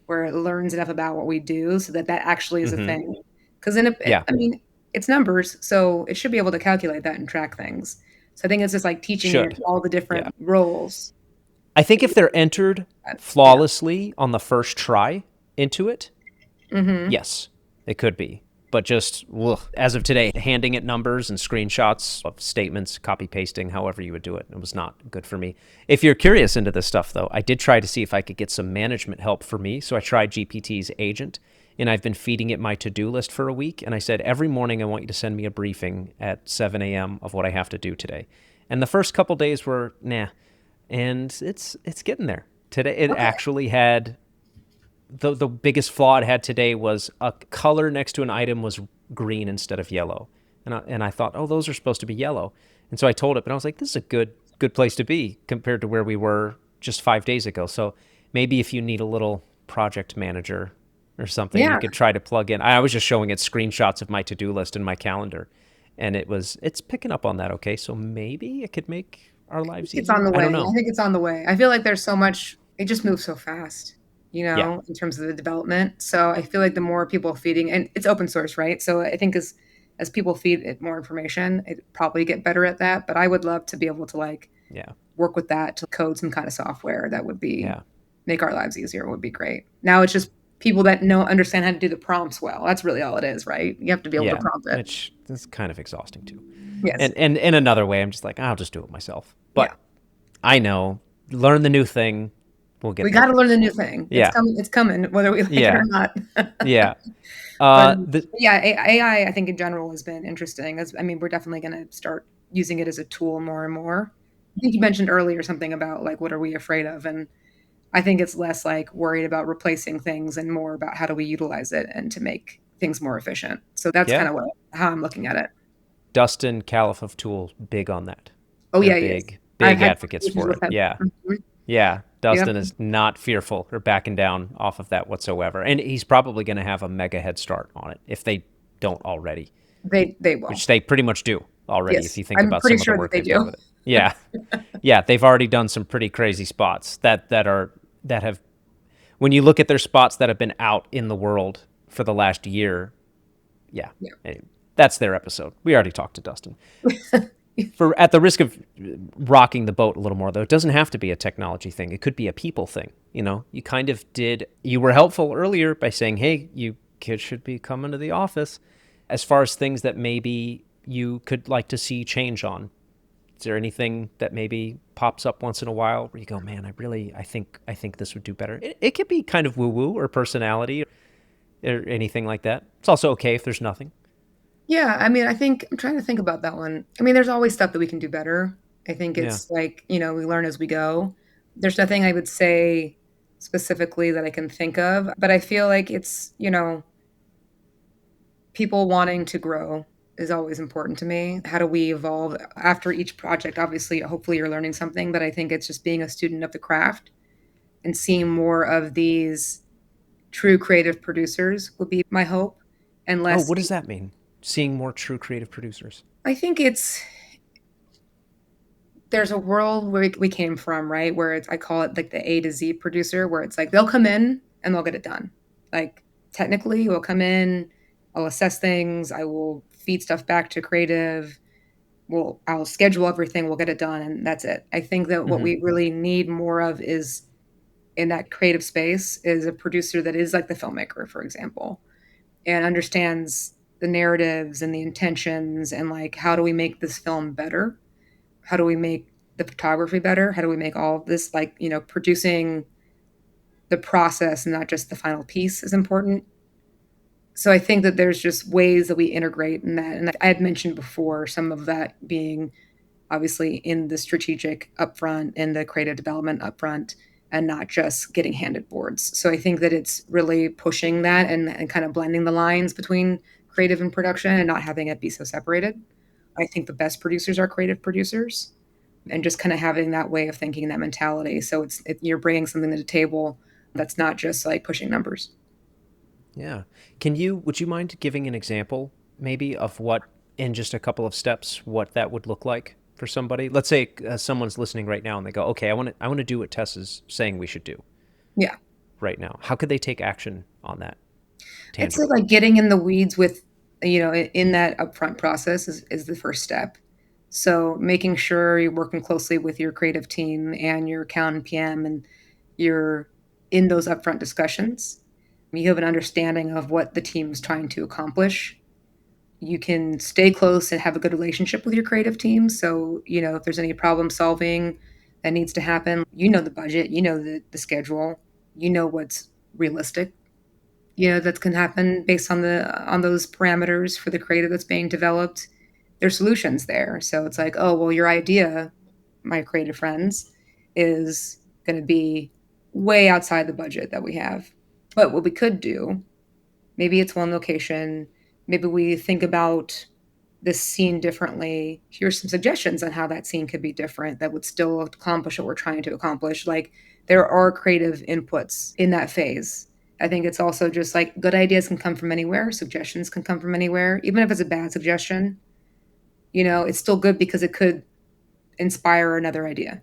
where it learns enough about what we do so that actually is a thing. Because it's numbers, so it should be able to calculate that and track things. So I think it's just like teaching Should. it all the different Yeah. roles. I think if they're entered flawlessly on the first try into it, yes, it could be. But just as of today, handing it numbers and screenshots of statements, copy pasting, however you would do it, it was not good for me. If you're curious into this stuff, though, I did try to see if I could get some management help for me. So I tried GPT's agent, and I've been feeding it my to-do list for a week. And I said, every morning I want you to send me a briefing at 7 a.m. of what I have to do today. And the first couple days were, nah. And it's getting there. Today, it actually had... The biggest flaw it had today was a color next to an item was green instead of yellow. And I thought, oh, those are supposed to be yellow. And so I told it, but I was like, this is a good place to be compared to where we were just 5 days ago. So maybe if you need a little project manager or something, you could try to plug in. I was just showing it screenshots of my to-do list in my calendar, and it's picking up on that. Okay, so maybe it could make our lives easier. It's on the way. I don't know. I think it's on the way. I feel like there's so much, it just moves so fast, Yeah. in terms of the development. So I feel like the more people feeding, and it's open source, right? So I think as people feed it more information, it probably get better at that. But I would love to be able to work with that to code some kind of software that would be make our lives easier. Would be great. Now it's just people that understand how to do the prompts well. That's really all it is, right? You have to be able to prompt it. Which is kind of exhausting too. Yes. And in another way, I'm just like, I'll just do it myself. But I know, learn the new thing. We'll get We there. got to learn the new thing. Yeah. It's coming, whether we like it or not. Yeah. AI, I think in general has been interesting. We're definitely going to start using it as a tool more and more. I think you mentioned earlier something about like, what are we afraid of? And I think it's less like worried about replacing things and more about how do we utilize it and to make things more efficient. So that's kind of how I'm looking at it. Dustin Califf of Tool, big on that. Oh, They're yeah, big advocates for it. Yeah. Mm-hmm. Yeah. Dustin is not fearful or backing down off of that whatsoever. And he's probably going to have a mega head start on it if they don't already. They will. Which they pretty much do already, Yes. if you think I'm about pretty some sure of the work that they they've done do. with it. Yeah. Yeah, they've already done some pretty crazy spots that have, when you look at their spots that have been out in the world for the last year, anyway, that's their episode. We already talked to Dustin. At the risk of rocking the boat a little more, though, it doesn't have to be a technology thing. It could be a people thing. You were helpful earlier by saying, hey, you kids should be coming to the office. As far as things that maybe you could like to see change on, is there anything that maybe pops up once in a while where you go, man, I think this would do better? It could be kind of woo-woo or personality or anything like that. It's also okay if there's nothing. Yeah, I think I'm trying to think about that one. There's always stuff that we can do better. I think it's like, we learn as we go. There's nothing I would say specifically that I can think of, but I feel like it's, people wanting to grow is always important to me. How do we evolve after each project? Obviously, hopefully you're learning something, but I think it's just being a student of the craft and seeing more of these true creative producers would be my hope. And less. Oh, what does that mean? Seeing more true creative producers? I think there's a world where we came from, right? Where I call it like the A to Z producer, where it's like they'll come in and they'll get it done. Like technically we'll come in, I'll assess things, I will feed stuff back to creative, I'll schedule everything, we'll get it done, and that's it. I think that what we really need more of is in that creative space is a producer that is like the filmmaker, for example, and understands the narratives and the intentions and like, how do we make this film better? How do we make the photography better? How do we make all of this, producing the process and not just the final piece is important. So I think that there's just ways that we integrate in that. And I had mentioned before, some of that being obviously in the strategic upfront and the creative development upfront and not just getting handed boards. So I think that it's really pushing that and kind of blending the lines between creative and production and not having it be so separated. I think the best producers are creative producers and just kind of having that way of thinking, that mentality. So you're bringing something to the table that's not just like pushing numbers. Yeah. Would you mind giving an example maybe of what, in just a couple of steps, what that would look like for somebody? Let's say someone's listening right now and they go, okay, I want to do what Tessa's saying we should do. Yeah. Right now. How could they take action on that? It's like getting in the weeds with, in that upfront process is the first step. So making sure you're working closely with your creative team and your account and PM, and you're in those upfront discussions. You have an understanding of what the team's trying to accomplish. You can stay close and have a good relationship with your creative team. So, if there's any problem solving that needs to happen, the budget, the schedule, what's realistic, that can happen based on those parameters for the creative that's being developed. There's solutions there. So it's like, oh, well, your idea, my creative friends, is going to be way outside the budget that we have. But what we could do, maybe it's one location, maybe we think about this scene differently. Here's some suggestions on how that scene could be different that would still accomplish what we're trying to accomplish. Like, there are creative inputs in that phase. I think it's also just like good ideas can come from anywhere, suggestions can come from anywhere, even if it's a bad suggestion. It's still good because it could inspire another idea.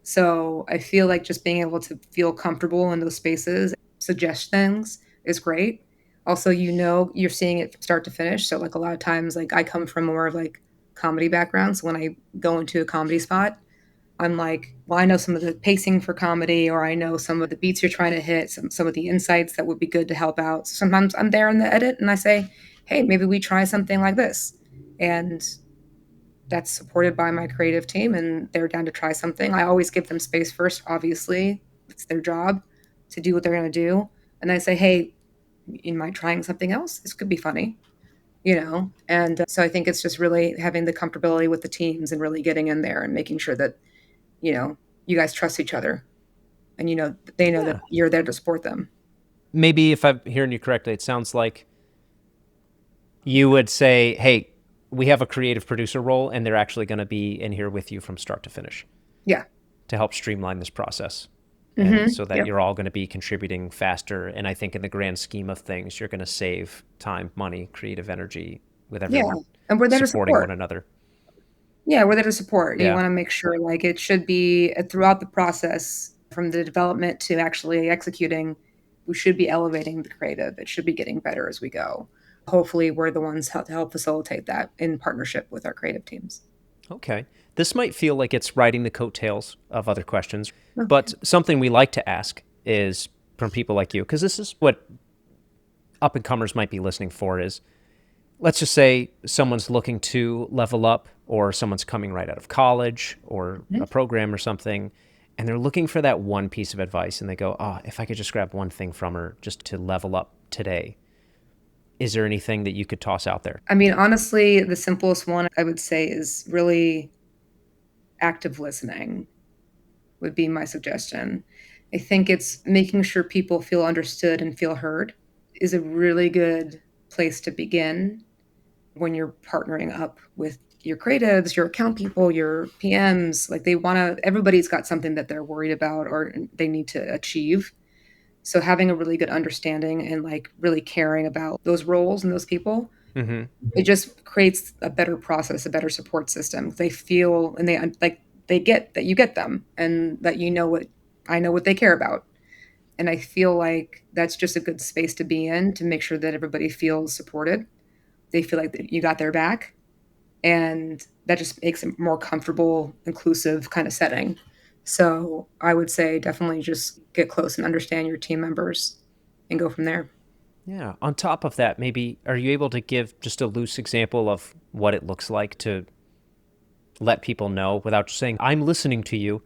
So I feel like just being able to feel comfortable in those spaces, suggest things is great. Also, you're seeing it from start to finish. So like a lot of times, like I come from more of like comedy background. So when I go into a comedy spot, I'm like, well, I know some of the pacing for comedy, or I know some of the beats you're trying to hit, some of the insights that would be good to help out. So sometimes I'm there in the edit and I say, hey, maybe we try something like this. And that's supported by my creative team and they're down to try something. I always give them space first, obviously. It's their job to do what they're going to do. And I say, hey, you mind trying something else? This could be funny, And so I think it's just really having the comfortability with the teams and really getting in there and making sure that, you guys trust each other and, they know that you're there to support them. Maybe if I'm hearing you correctly, it sounds like you would say, hey, we have a creative producer role and they're actually going to be in here with you from start to finish. Yeah. To help streamline this process. And so that you're all going to be contributing faster. And I think in the grand scheme of things, you're going to save time, money, creative energy with everyone and we're there supporting to support one another. Yeah, we're there to support. Yeah. You want to make sure like it should be throughout the process from the development to actually executing, we should be elevating the creative. It should be getting better as we go. Hopefully we're the ones to help facilitate that in partnership with our creative teams. Okay. This might feel like it's riding the coattails of other questions, but something we like to ask is from people like you, because this is what up-and-comers might be listening for is, let's just say someone's looking to level up or someone's coming right out of college or a program or something, and they're looking for that one piece of advice, and they go, if I could just grab one thing from her just to level up today. Is there anything that you could toss out there? I mean, honestly, the simplest one I would say is really active listening would be my suggestion. I think it's making sure people feel understood and feel heard is a really good place to begin when you're partnering up with your creatives, your account people, your PMs. Like everybody's got something that they're worried about or they need to achieve. So having a really good understanding and like really caring about those roles and those people, it just creates a better process, a better support system. They feel and they get that you get them and that I know what they care about. And I feel like that's just a good space to be in to make sure that everybody feels supported. They feel like you got their back. And that just makes a more comfortable, inclusive kind of setting. So I would say definitely just get close and understand your team members and go from there. Yeah. On top of that, maybe are you able to give just a loose example of what it looks like to let people know without just saying, I'm listening to you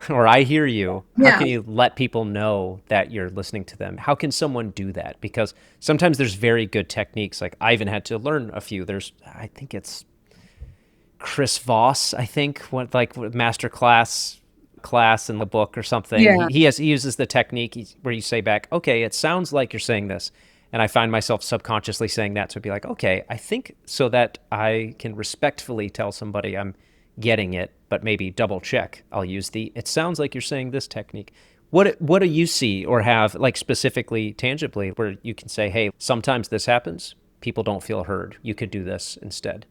or I hear you? How can you let people know that you're listening to them? How can someone do that? Because sometimes there's very good techniques. Like I even had to learn a few. I think it's Chris Voss, master class in the book or something. Yeah. He uses the technique where you say back, okay, it sounds like you're saying this. And I find myself subconsciously saying that. So it'd be like, okay, I think so that I can respectfully tell somebody I'm getting it, but maybe double check. I'll use it sounds like you're saying this technique. What do you see or have like specifically, tangibly, where you can say, hey, sometimes this happens. People don't feel heard. You could do this instead.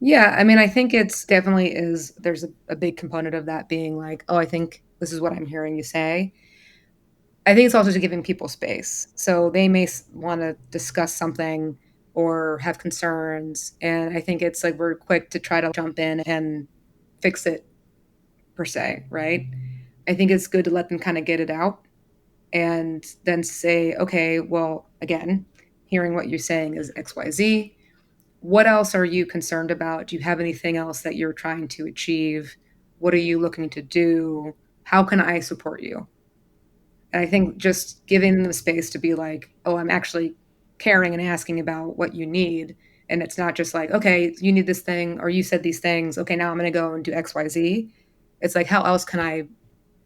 Yeah, I mean, I think it's definitely there's a big component of that being like, oh, I think this is what I'm hearing you say. I think it's also just giving people space. So they may want to discuss something or have concerns. And I think it's like we're quick to try to jump in and fix it per se, right? I think it's good to let them kind of get it out and then say, okay, well, again, hearing what you're saying is XYZ. What else are you concerned about? Do you have anything else that you're trying to achieve? What are you looking to do? How can I support you? And I think just giving them the space to be like, oh, I'm actually caring and asking about what you need. And it's not just like, okay, you need this thing, or you said these things. Okay, now I'm going to go and do XYZ. It's like, how else can I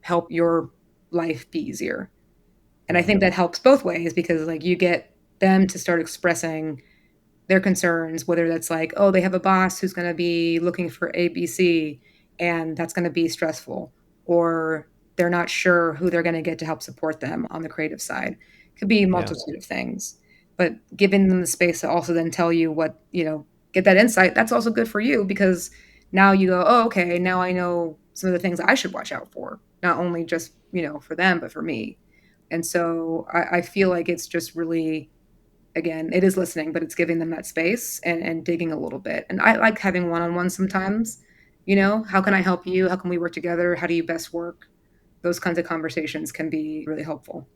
help your life be easier? And I think that helps both ways because, like, you get them to start expressing their concerns, whether that's like, oh, they have a boss who's going to be looking for ABC and that's going to be stressful, or they're not sure who they're going to get to help support them on the creative side. Could be a multitude of things, but giving them the space to also then tell you what, get that insight, that's also good for you because now you go, oh, okay, now I know some of the things I should watch out for, not only just, for them, but for me. And so I feel like it's just really, again, it is listening, but it's giving them that space and digging a little bit. And I like having one-on-ones sometimes, how can I help you? How can we work together? How do you best work? Those kinds of conversations can be really helpful.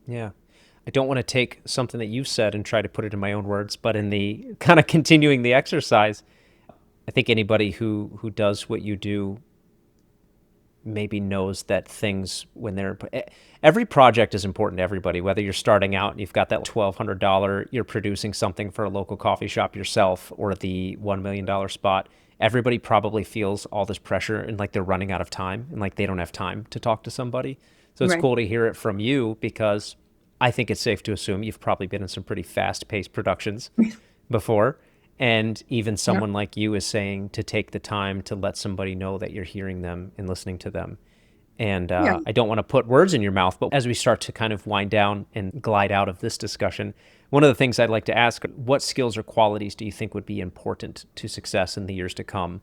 Yeah. I don't want to take something that you've said and try to put it in my own words, but in the kind of continuing the exercise, I think anybody who does what you do maybe knows that things every project is important to everybody, whether you're starting out and you've got that $1,200, you're producing something for a local coffee shop yourself, or the $1 million spot. Everybody probably feels all this pressure and like they're running out of time and like they don't have time to talk to somebody. So it's cool to hear it from you because I think it's safe to assume you've probably been in some pretty fast-paced productions before. And even someone like you is saying to take the time to let somebody know that you're hearing them and listening to them. And I don't want to put words in your mouth, but as we start to kind of wind down and glide out of this discussion, one of the things I'd like to ask, what skills or qualities do you think would be important to success in the years to come?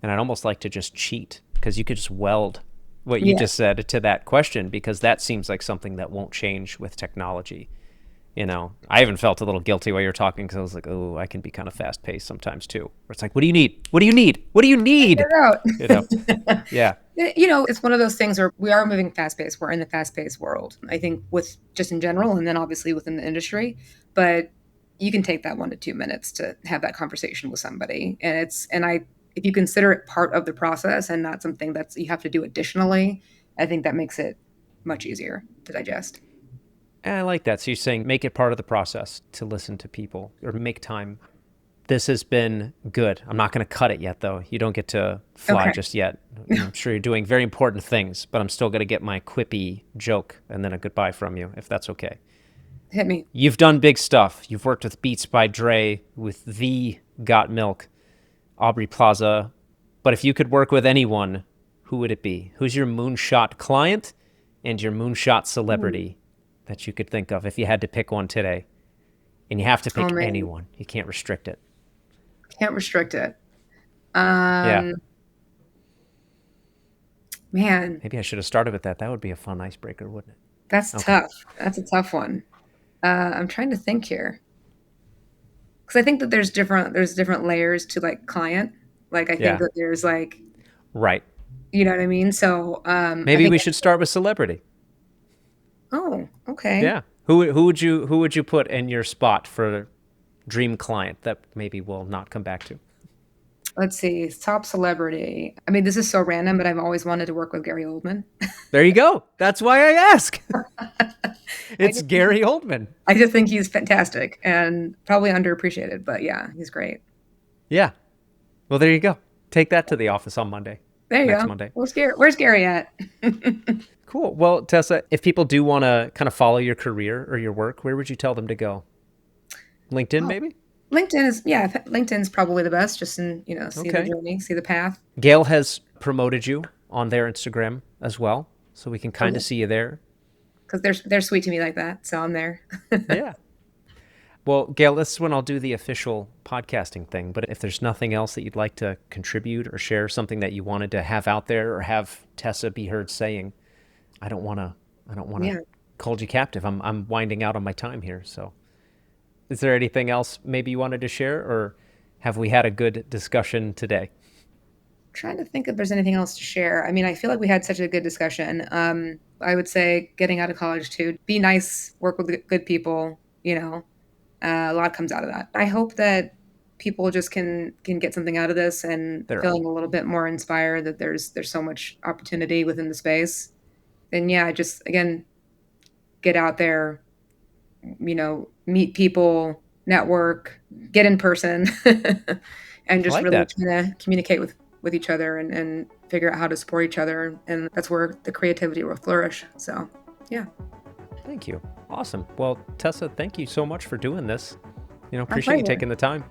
And I'd almost like to just cheat because you could just weld what you just said to that question, because that seems like something that won't change with technology. I even felt a little guilty while you were talking because I was like, oh, I can be kind of fast paced sometimes too. Where it's like, what do you need? What do you need? What do you need? Yeah. It's one of those things where we are moving fast paced. We're in the fast paced world, I think, with just in general, and then obviously within the industry. But you can take that 1 to 2 minutes to have that conversation with somebody. If you consider it part of the process and not something that's you have to do additionally, I think that makes it much easier to digest. I like that. So you're saying make it part of the process to listen to people or make time. This has been good. I'm not going to cut it yet, though. You don't get to fly just yet. I'm sure you're doing very important things, but I'm still going to get my quippy joke and then a goodbye from you, if that's okay. Hit me. You've done big stuff. You've worked with Beats by Dre, with The Got Milk, Aubrey Plaza. But if you could work with anyone, who would it be? Who's your moonshot client and your moonshot celebrity that you could think of if you had to pick one today? And you have to pick anyone. You can't restrict it. Can't restrict it. Yeah. Man. Maybe I should have started with that. That would be a fun icebreaker, wouldn't it? That's tough. That's a tough one. I'm trying to think here. Because I think that there's different layers to like client. Like I think that there's like, right. You know what I mean? So maybe we should start with celebrity. Oh, okay. Yeah. Who would you put in your spot for dream client that maybe we'll not come back to? Let's see. Top celebrity. I mean, this is so random, but I've always wanted to work with Gary Oldman. There you go. That's why I ask. It's Gary Oldman. I just think he's fantastic and probably underappreciated, but yeah, he's great. Yeah. Well, there you go. Take that to the office on Monday. There you go. Monday. Where's Gary at? Cool. Well, Tessa, if people do want to kind of follow your career or your work, where would you tell them to go? LinkedIn, maybe? LinkedIn's probably the best, just in, see the journey, see the path. GALE has promoted you on their Instagram as well, so we can kind of see you there. Because they're sweet to me like that, so I'm there. Yeah. Well, GALE, this is when I'll do the official podcasting thing, but if there's nothing else that you'd like to contribute or share, something that you wanted to have out there or have Tessa be heard saying, I don't want to hold you captive. I'm winding out on my time here, so Is there anything else maybe you wanted to share, or have we had a good discussion today? Trying to think if there's anything else to share. I mean, I feel like we had such a good discussion. I would say getting out of college too, be nice, work with good people, a lot comes out of that. I hope that people just can get something out of this and feeling a little bit more inspired that there's so much opportunity within the space. And yeah, just again, get out there, meet people, network, get in person, and just really kind of communicate with each other and figure out how to support each other. And that's where the creativity will flourish. So, yeah. Thank you. Awesome. Well, Tessa, thank you so much for doing this. Appreciate you taking the time.